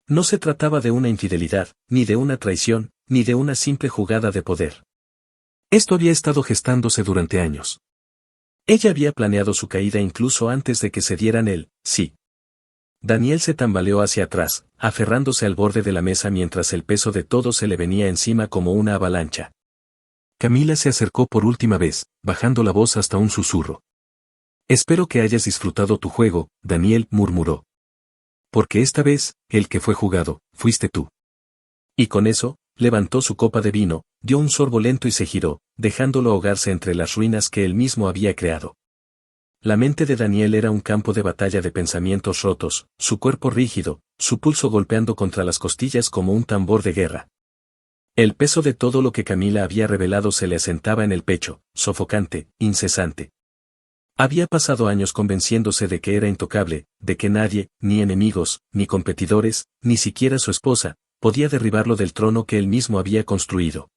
No se trataba de una infidelidad, ni de una traición, ni de una simple jugada de poder. Esto había estado gestándose durante años. Ella había planeado su caída incluso antes de que se dieran el sí. Daniel se tambaleó hacia atrás, aferrándose al borde de la mesa mientras el peso de todo se le venía encima como una avalancha. Camila se acercó por última vez, bajando la voz hasta un susurro. Espero que hayas disfrutado tu juego, Daniel murmuró. Porque esta vez, el que fue jugado, fuiste tú. Y con eso, levantó su copa de vino, dio un sorbo lento y se giró, dejándolo ahogarse entre las ruinas que él mismo había creado. La mente de Daniel era un campo de batalla de pensamientos rotos, su cuerpo rígido, su pulso golpeando contra las costillas como un tambor de guerra. El peso de todo lo que Camila había revelado se le asentaba en el pecho, sofocante, incesante. Había pasado años convenciéndose de que era intocable, de que nadie, ni enemigos, ni competidores, ni siquiera su esposa, podía derribarlo del trono que él mismo había construido.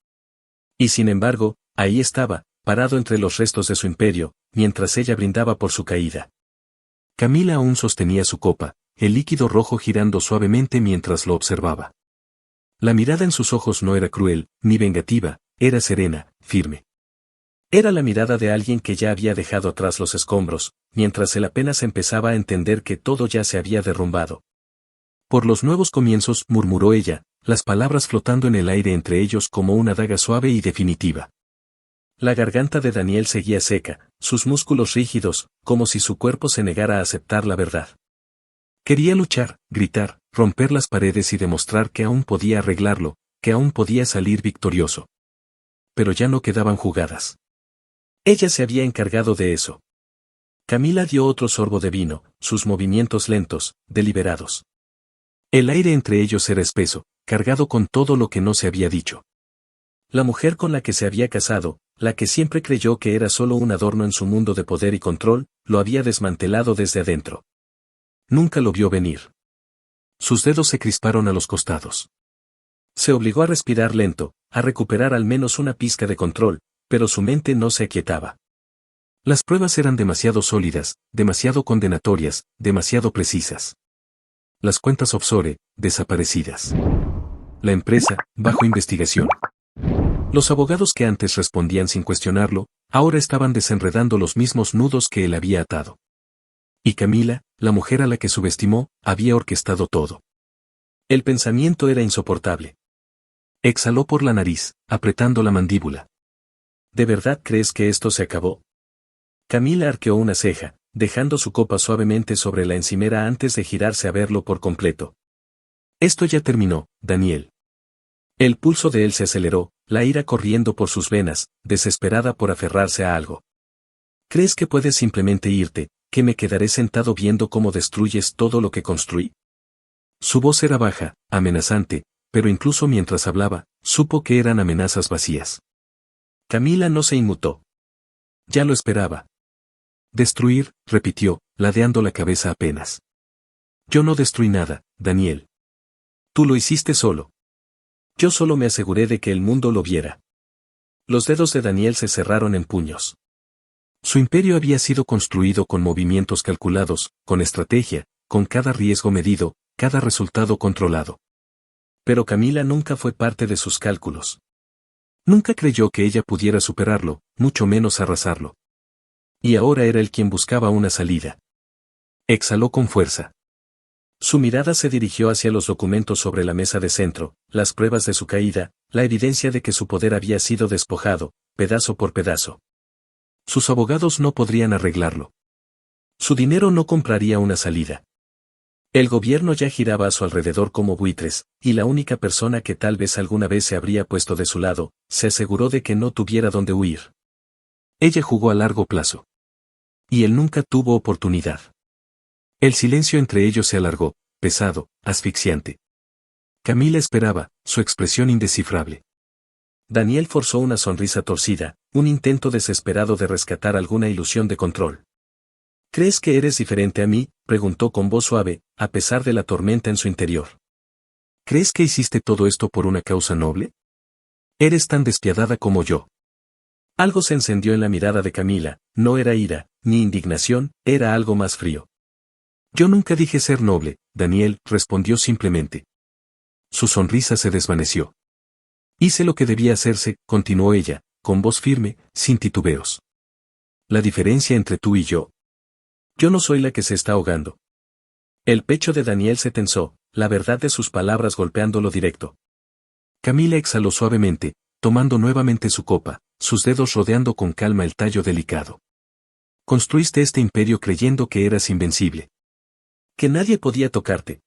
Y sin embargo, ahí estaba, parado entre los restos de su imperio, mientras ella brindaba por su caída. Camila aún sostenía su copa, el líquido rojo girando suavemente mientras lo observaba. La mirada en sus ojos no era cruel, ni vengativa, era serena, firme. Era la mirada de alguien que ya había dejado atrás los escombros, mientras él apenas empezaba a entender que todo ya se había derrumbado. Por los nuevos comienzos, murmuró ella, las palabras flotando en el aire entre ellos como una daga suave y definitiva. La garganta de Daniel seguía seca, sus músculos rígidos, como si su cuerpo se negara a aceptar la verdad. Quería luchar, gritar, romper las paredes y demostrar que aún podía arreglarlo, que aún podía salir victorioso. Pero ya no quedaban jugadas. Ella se había encargado de eso. Camila dio otro sorbo de vino, sus movimientos lentos, deliberados. El aire entre ellos era espeso, cargado con todo lo que no se había dicho. La mujer con la que se había casado, la que siempre creyó que era solo un adorno en su mundo de poder y control, lo había desmantelado desde adentro. Nunca lo vio venir. Sus dedos se crisparon a los costados. Se obligó a respirar lento, a recuperar al menos una pizca de control, pero su mente no se aquietaba. Las pruebas eran demasiado sólidas, demasiado condenatorias, demasiado precisas. Las cuentas offshore, desaparecidas. La empresa, bajo investigación. Los abogados que antes respondían sin cuestionarlo, ahora estaban desenredando los mismos nudos que él había atado. Y Camila, la mujer a la que subestimó, había orquestado todo. El pensamiento era insoportable. Exhaló por la nariz, apretando la mandíbula. ¿De verdad crees que esto se acabó? Camila arqueó una ceja, dejando su copa suavemente sobre la encimera antes de girarse a verlo por completo. Esto ya terminó, Daniel. El pulso de él se aceleró, la ira corriendo por sus venas, desesperada por aferrarse a algo. ¿Crees que puedes simplemente irte, que me quedaré sentado viendo cómo destruyes todo lo que construí? Su voz era baja, amenazante, pero incluso mientras hablaba, supo que eran amenazas vacías. Camila no se inmutó. Ya lo esperaba. Destruir, repitió, ladeando la cabeza apenas. Yo no destruí nada, Daniel. Tú lo hiciste solo. Yo solo me aseguré de que el mundo lo viera. Los dedos de Daniel se cerraron en puños. Su imperio había sido construido con movimientos calculados, con estrategia, con cada riesgo medido, cada resultado controlado. Pero Camila nunca fue parte de sus cálculos. Nunca creyó que ella pudiera superarlo, mucho menos arrasarlo. Y ahora era él quien buscaba una salida. Exhaló con fuerza. Su mirada se dirigió hacia los documentos sobre la mesa de centro, las pruebas de su caída, la evidencia de que su poder había sido despojado, pedazo por pedazo. Sus abogados no podrían arreglarlo. Su dinero no compraría una salida. El gobierno ya giraba a su alrededor como buitres, y la única persona que tal vez alguna vez se habría puesto de su lado, se aseguró de que no tuviera dónde huir. Ella jugó a largo plazo. Y él nunca tuvo oportunidad. El silencio entre ellos se alargó, pesado, asfixiante. Camila esperaba, su expresión indescifrable. Daniel forzó una sonrisa torcida, un intento desesperado de rescatar alguna ilusión de control. ¿Crees que eres diferente a mí?, preguntó con voz suave, a pesar de la tormenta en su interior. ¿Crees que hiciste todo esto por una causa noble? Eres tan despiadada como yo. Algo se encendió en la mirada de Camila, no era ira, ni indignación, era algo más frío. Yo nunca dije ser noble, Daniel, respondió simplemente. Su sonrisa se desvaneció. Hice lo que debía hacerse, continuó ella, con voz firme, sin titubeos. La diferencia entre tú y yo. Yo no soy la que se está ahogando. El pecho de Daniel se tensó, la verdad de sus palabras golpeándolo directo. Camila exhaló suavemente, tomando nuevamente su copa, sus dedos rodeando con calma el tallo delicado. Construiste este imperio creyendo que eras invencible. Que nadie podía tocarte.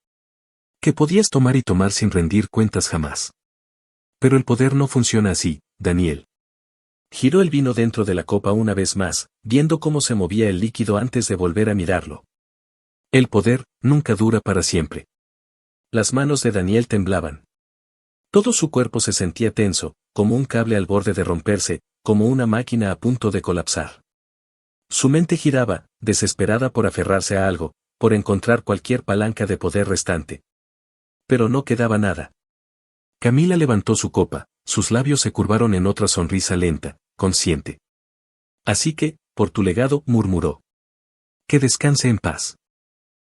Que podías tomar y tomar sin rendir cuentas jamás. Pero el poder no funciona así, Daniel. Giró el vino dentro de la copa una vez más, viendo cómo se movía el líquido antes de volver a mirarlo. El poder nunca dura para siempre. Las manos de Daniel temblaban. Todo su cuerpo se sentía tenso, como un cable al borde de romperse, como una máquina a punto de colapsar. Su mente giraba, desesperada por aferrarse a algo, por encontrar cualquier palanca de poder restante. Pero no quedaba nada. Camila levantó su copa, sus labios se curvaron en otra sonrisa lenta, consciente. Así que, por tu legado, murmuró. Que descanse en paz.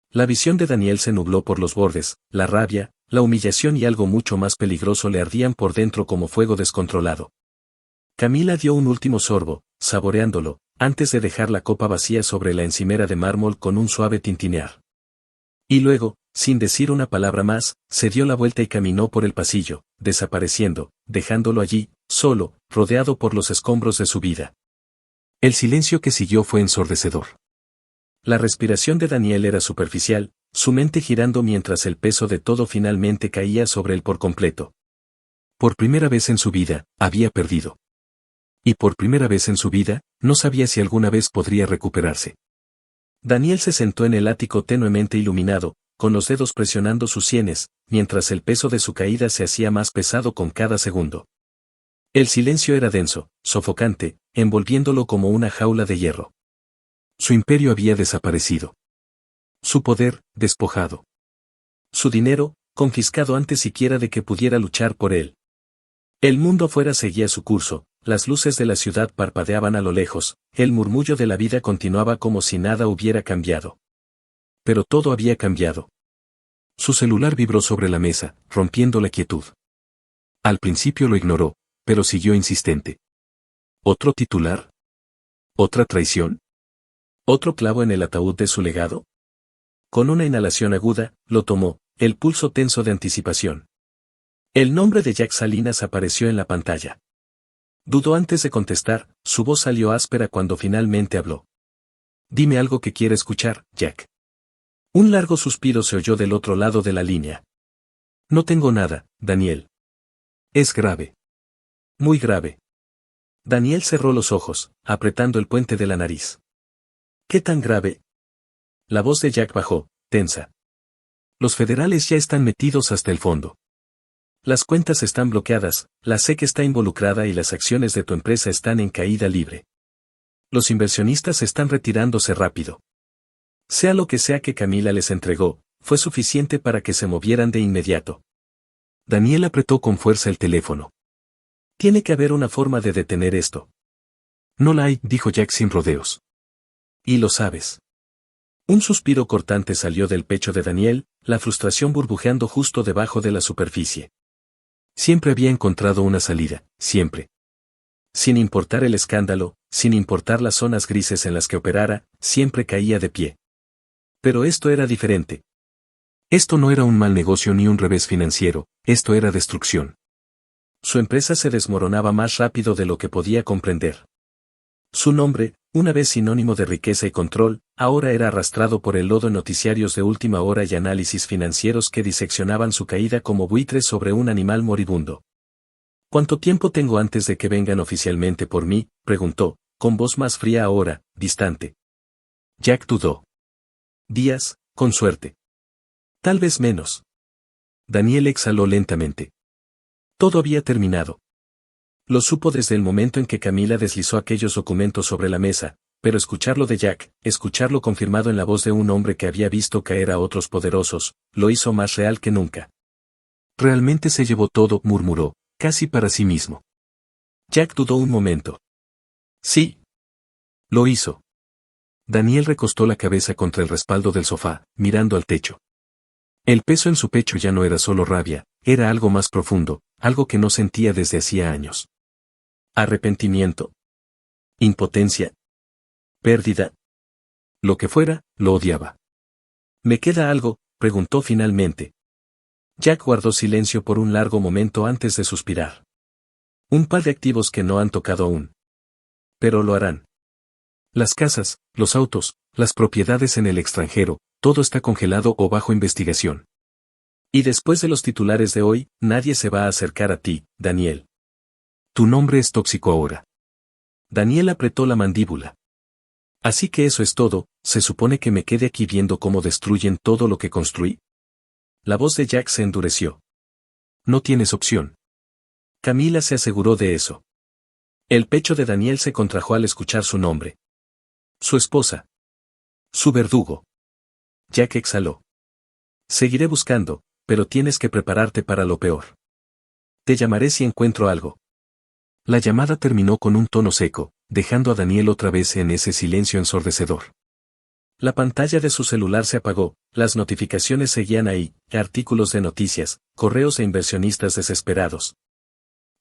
La visión de Daniel se nubló por los bordes, la rabia, la humillación y algo mucho más peligroso le ardían por dentro como fuego descontrolado. Camila dio un último sorbo, saboreándolo, antes de dejar la copa vacía sobre la encimera de mármol con un suave tintinear. Y luego, sin decir una palabra más, se dio la vuelta y caminó por el pasillo, desapareciendo, dejándolo allí, solo, rodeado por los escombros de su vida. El silencio que siguió fue ensordecedor. La respiración de Daniel era superficial, su mente girando mientras el peso de todo finalmente caía sobre él por completo. Por primera vez en su vida, había perdido. Y por primera vez en su vida, no sabía si alguna vez podría recuperarse. Daniel se sentó en el ático tenuemente iluminado, con los dedos presionando sus sienes, mientras el peso de su caída se hacía más pesado con cada segundo. El silencio era denso, sofocante, envolviéndolo como una jaula de hierro. Su imperio había desaparecido. Su poder, despojado. Su dinero, confiscado antes siquiera de que pudiera luchar por él. El mundo afuera seguía su curso, las luces de la ciudad parpadeaban a lo lejos, el murmullo de la vida continuaba como si nada hubiera cambiado. Pero todo había cambiado. Su celular vibró sobre la mesa, rompiendo la quietud. Al principio lo ignoró, pero siguió insistente. ¿Otro titular? ¿Otra traición? ¿Otro clavo en el ataúd de su legado? Con una inhalación aguda, lo tomó, el pulso tenso de anticipación. El nombre de Jack Salinas apareció en la pantalla. Dudó antes de contestar, su voz salió áspera cuando finalmente habló. Dime algo que quiera escuchar, Jack. Un largo suspiro se oyó del otro lado de la línea. No tengo nada, Daniel. Es grave. Muy grave. Daniel cerró los ojos, apretando el puente de la nariz. ¿Qué tan grave? La voz de Jack bajó, tensa. Los federales ya están metidos hasta el fondo. Las cuentas están bloqueadas, la SEC está involucrada y las acciones de tu empresa están en caída libre. Los inversionistas están retirándose rápido. Sea lo que sea que Camila les entregó, fue suficiente para que se movieran de inmediato. Daniel apretó con fuerza el teléfono. Tiene que haber una forma de detener esto. No la hay, dijo Jack sin rodeos. Y lo sabes. Un suspiro cortante salió del pecho de Daniel, la frustración burbujeando justo debajo de la superficie. Siempre había encontrado una salida, siempre. Sin importar el escándalo, sin importar las zonas grises en las que operara, siempre caía de pie. Pero esto era diferente. Esto no era un mal negocio ni un revés financiero, esto era destrucción. Su empresa se desmoronaba más rápido de lo que podía comprender. Su nombre, una vez sinónimo de riqueza y control, ahora era arrastrado por el lodo en noticiarios de última hora y análisis financieros que diseccionaban su caída como buitres sobre un animal moribundo. ¿Cuánto tiempo tengo antes de que vengan oficialmente por mí?, preguntó, con voz más fría ahora, distante. Jack dudó. Días, con suerte. Tal vez menos. Daniel exhaló lentamente. Todo había terminado. Lo supo desde el momento en que Camila deslizó aquellos documentos sobre la mesa, pero escucharlo de Jack, escucharlo confirmado en la voz de un hombre que había visto caer a otros poderosos, lo hizo más real que nunca. Realmente se llevó todo, murmuró, casi para sí mismo. Jack dudó un momento. Sí. Lo hizo. Daniel recostó la cabeza contra el respaldo del sofá, mirando al techo. El peso en su pecho ya no era solo rabia, era algo más profundo, algo que no sentía desde hacía años. Arrepentimiento. Impotencia. Pérdida. Lo que fuera, lo odiaba. ¿Me queda algo?, preguntó finalmente. Jack guardó silencio por un largo momento antes de suspirar. Un par de activos que no han tocado aún. Pero lo harán. Las casas, los autos, las propiedades en el extranjero, todo está congelado o bajo investigación. Y después de los titulares de hoy, nadie se va a acercar a ti, Daniel. Tu nombre es tóxico ahora. Daniel apretó la mandíbula. Así que eso es todo, ¿se supone que me quede aquí viendo cómo destruyen todo lo que construí? La voz de Jack se endureció. No tienes opción. Camila se aseguró de eso. El pecho de Daniel se contrajo al escuchar su nombre. Su esposa. Su verdugo. Jack exhaló. Seguiré buscando, pero tienes que prepararte para lo peor. Te llamaré si encuentro algo. La llamada terminó con un tono seco, dejando a Daniel otra vez en ese silencio ensordecedor. La pantalla de su celular se apagó, las notificaciones seguían ahí, artículos de noticias, correos de inversionistas desesperados.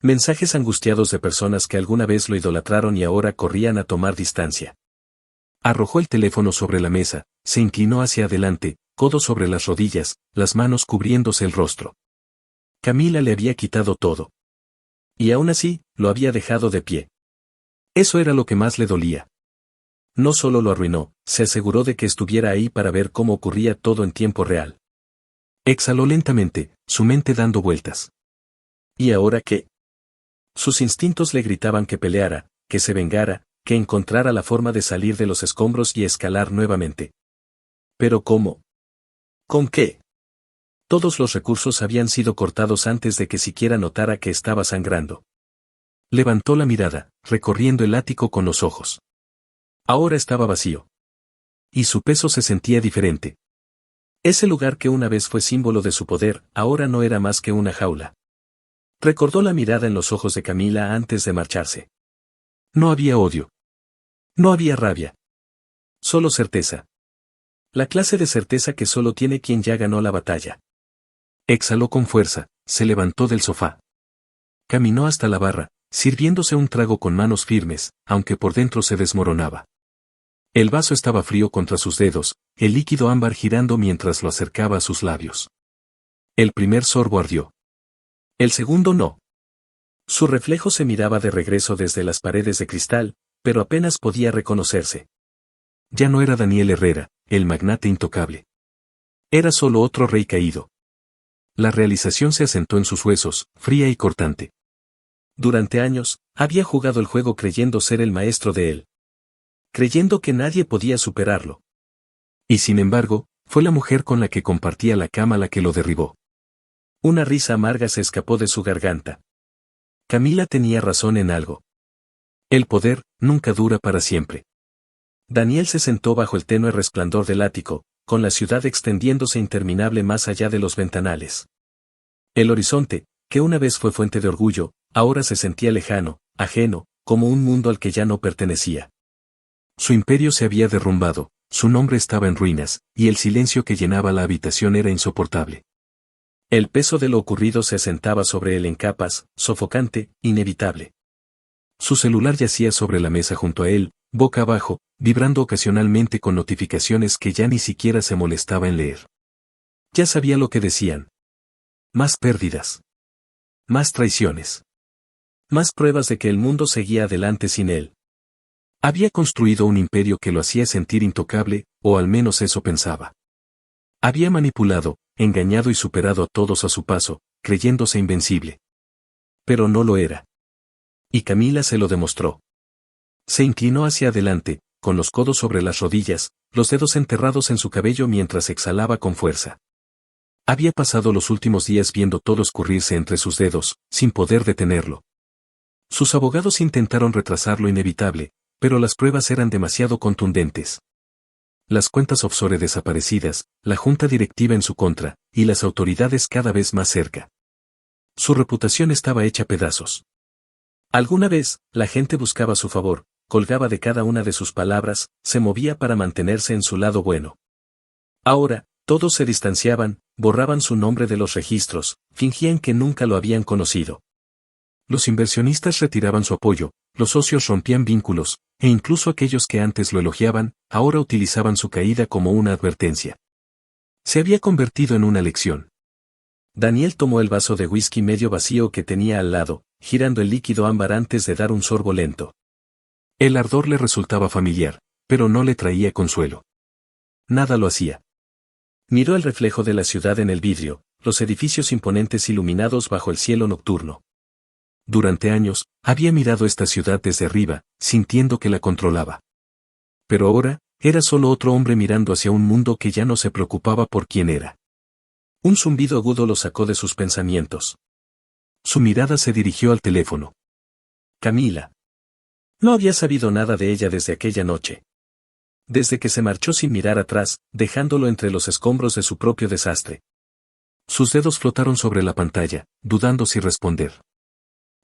Mensajes angustiados de personas que alguna vez lo idolatraron y ahora corrían a tomar distancia. Arrojó el teléfono sobre la mesa, se inclinó hacia adelante, codos sobre las rodillas, las manos cubriéndose el rostro. Camila le había quitado todo. Y aún así, lo había dejado de pie. Eso era lo que más le dolía. No solo lo arruinó, se aseguró de que estuviera ahí para ver cómo ocurría todo en tiempo real. Exhaló lentamente, su mente dando vueltas. ¿Y ahora qué? Sus instintos le gritaban que peleara, que se vengara, que encontrara la forma de salir de los escombros y escalar nuevamente. ¿Pero cómo? ¿Con qué? Todos los recursos habían sido cortados antes de que siquiera notara que estaba sangrando. Levantó la mirada, recorriendo el ático con los ojos. Ahora estaba vacío. Y su peso se sentía diferente. Ese lugar que una vez fue símbolo de su poder, ahora no era más que una jaula. Recordó la mirada en los ojos de Camila antes de marcharse. No había odio. No había rabia. Solo certeza. La clase de certeza que solo tiene quien ya ganó la batalla. Exhaló con fuerza, se levantó del sofá. Caminó hasta la barra, sirviéndose un trago con manos firmes, aunque por dentro se desmoronaba. El vaso estaba frío contra sus dedos, el líquido ámbar girando mientras lo acercaba a sus labios. El primer sorbo ardió. El segundo no. Su reflejo se miraba de regreso desde las paredes de cristal, pero apenas podía reconocerse. Ya no era Daniel Herrera, el magnate intocable. Era solo otro rey caído. La realización se asentó en sus huesos, fría y cortante. Durante años, había jugado el juego creyendo ser el maestro de él. Creyendo que nadie podía superarlo. Y sin embargo, fue la mujer con la que compartía la cama la que lo derribó. Una risa amarga se escapó de su garganta. Camila tenía razón en algo. El poder, nunca dura para siempre. Daniel se sentó bajo el tenue resplandor del ático, con la ciudad extendiéndose interminable más allá de los ventanales. El horizonte, que una vez fue fuente de orgullo, ahora se sentía lejano, ajeno, como un mundo al que ya no pertenecía. Su imperio se había derrumbado, su nombre estaba en ruinas, y el silencio que llenaba la habitación era insoportable. El peso de lo ocurrido se asentaba sobre él en capas, sofocante, inevitable. Su celular yacía sobre la mesa junto a él, boca abajo, vibrando ocasionalmente con notificaciones que ya ni siquiera se molestaba en leer. Ya sabía lo que decían. Más pérdidas. Más traiciones. Más pruebas de que el mundo seguía adelante sin él. Había construido un imperio que lo hacía sentir intocable, o al menos eso pensaba. Había manipulado, engañado y superado a todos a su paso, creyéndose invencible. Pero no lo era. Y Camila se lo demostró. Se inclinó hacia adelante, con los codos sobre las rodillas, los dedos enterrados en su cabello mientras exhalaba con fuerza. Había pasado los últimos días viendo todo escurrirse entre sus dedos, sin poder detenerlo. Sus abogados intentaron retrasar lo inevitable, pero las pruebas eran demasiado contundentes. Las cuentas offshore desaparecidas, la junta directiva en su contra, y las autoridades cada vez más cerca. Su reputación estaba hecha pedazos. Alguna vez, la gente buscaba su favor, colgaba de cada una de sus palabras, se movía para mantenerse en su lado bueno. Ahora, todos se distanciaban, borraban su nombre de los registros, fingían que nunca lo habían conocido. Los inversionistas retiraban su apoyo, los socios rompían vínculos, e incluso aquellos que antes lo elogiaban, ahora utilizaban su caída como una advertencia. Se había convertido en una lección. Daniel tomó el vaso de whisky medio vacío que tenía al lado, girando el líquido ámbar antes de dar un sorbo lento. El ardor le resultaba familiar, pero no le traía consuelo. Nada lo hacía. Miró el reflejo de la ciudad en el vidrio, los edificios imponentes iluminados bajo el cielo nocturno. Durante años, había mirado esta ciudad desde arriba, sintiendo que la controlaba. Pero ahora, era solo otro hombre mirando hacia un mundo que ya no se preocupaba por quién era. Un zumbido agudo lo sacó de sus pensamientos. Su mirada se dirigió al teléfono. Camila. No había sabido nada de ella desde aquella noche. Desde que se marchó sin mirar atrás, dejándolo entre los escombros de su propio desastre. Sus dedos flotaron sobre la pantalla, dudando si responder.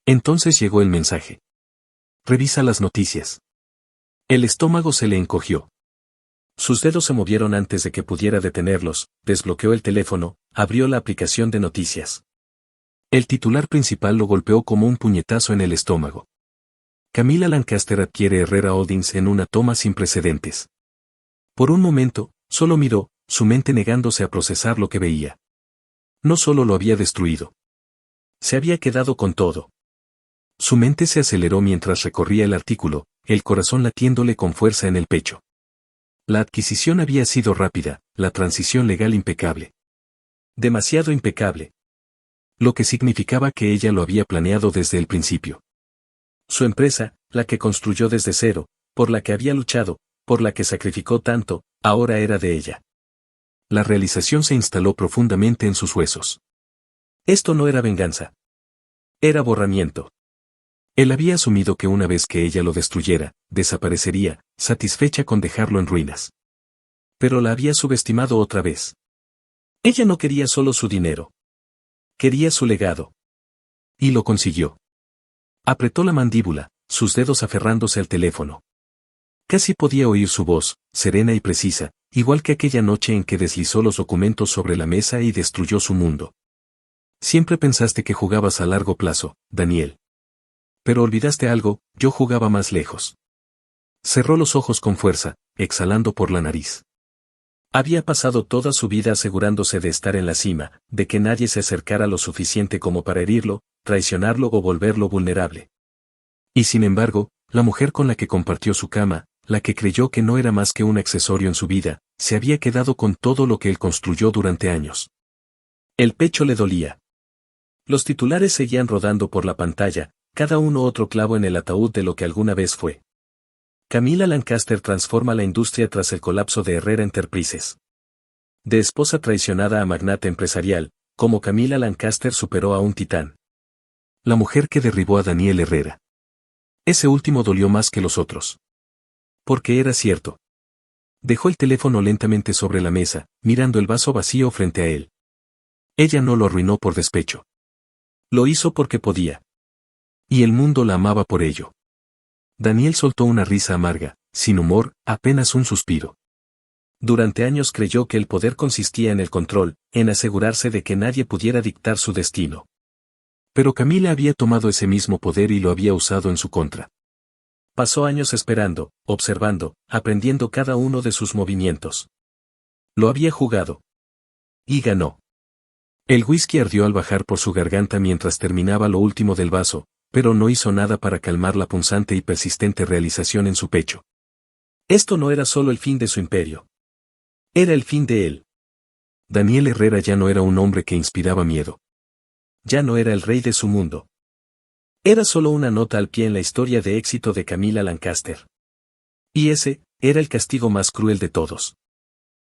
Entonces llegó el mensaje. Revisa las noticias. El estómago se le encogió. Sus dedos se movieron antes de que pudiera detenerlos, desbloqueó el teléfono, abrió la aplicación de noticias. El titular principal lo golpeó como un puñetazo en el estómago. Camila Lancaster adquiere Herrera Holdings en una toma sin precedentes. Por un momento, solo miró, su mente negándose a procesar lo que veía. No solo lo había destruido. Se había quedado con todo. Su mente se aceleró mientras recorría el artículo, el corazón latiéndole con fuerza en el pecho. La adquisición había sido rápida, la transición legal impecable. Demasiado impecable. Lo que significaba que ella lo había planeado desde el principio. Su empresa, la que construyó desde cero, por la que había luchado, por la que sacrificó tanto, ahora era de ella. La realización se instaló profundamente en sus huesos. Esto no era venganza. Era borramiento. Él había asumido que una vez que ella lo destruyera, desaparecería, satisfecha con dejarlo en ruinas. Pero la había subestimado otra vez. Ella no quería solo su dinero. Quería su legado. Y lo consiguió. Apretó la mandíbula, sus dedos aferrándose al teléfono. Casi podía oír su voz, serena y precisa, igual que aquella noche en que deslizó los documentos sobre la mesa y destruyó su mundo. Siempre pensaste que jugabas a largo plazo, Daniel. Pero olvidaste algo, yo jugaba más lejos. Cerró los ojos con fuerza, exhalando por la nariz. Había pasado toda su vida asegurándose de estar en la cima, de que nadie se acercara lo suficiente como para herirlo, traicionarlo o volverlo vulnerable. Y sin embargo, la mujer con la que compartió su cama, la que creyó que no era más que un accesorio en su vida, se había quedado con todo lo que él construyó durante años. El pecho le dolía. Los titulares seguían rodando por la pantalla, cada uno otro clavo en el ataúd de lo que alguna vez fue. Camila Lancaster transforma la industria tras el colapso de Herrera Enterprises. De esposa traicionada a magnate empresarial, como Camila Lancaster superó a un titán. La mujer que derribó a Daniel Herrera. Ese último dolió más que los otros. Porque era cierto. Dejó el teléfono lentamente sobre la mesa, mirando el vaso vacío frente a él. Ella no lo arruinó por despecho. Lo hizo porque podía. Y el mundo la amaba por ello. Daniel soltó una risa amarga, sin humor, apenas un suspiro. Durante años creyó que el poder consistía en el control, en asegurarse de que nadie pudiera dictar su destino. Pero Camila había tomado ese mismo poder y lo había usado en su contra. Pasó años esperando, observando, aprendiendo cada uno de sus movimientos. Lo había jugado. Y ganó. El whisky ardió al bajar por su garganta mientras terminaba lo último del vaso, pero no hizo nada para calmar la punzante y persistente realización en su pecho. Esto no era solo el fin de su imperio. Era el fin de él. Daniel Herrera ya no era un hombre que inspiraba miedo. Ya no era el rey de su mundo. Era solo una nota al pie en la historia de éxito de Camila Lancaster. Y ese, Era el castigo más cruel de todos.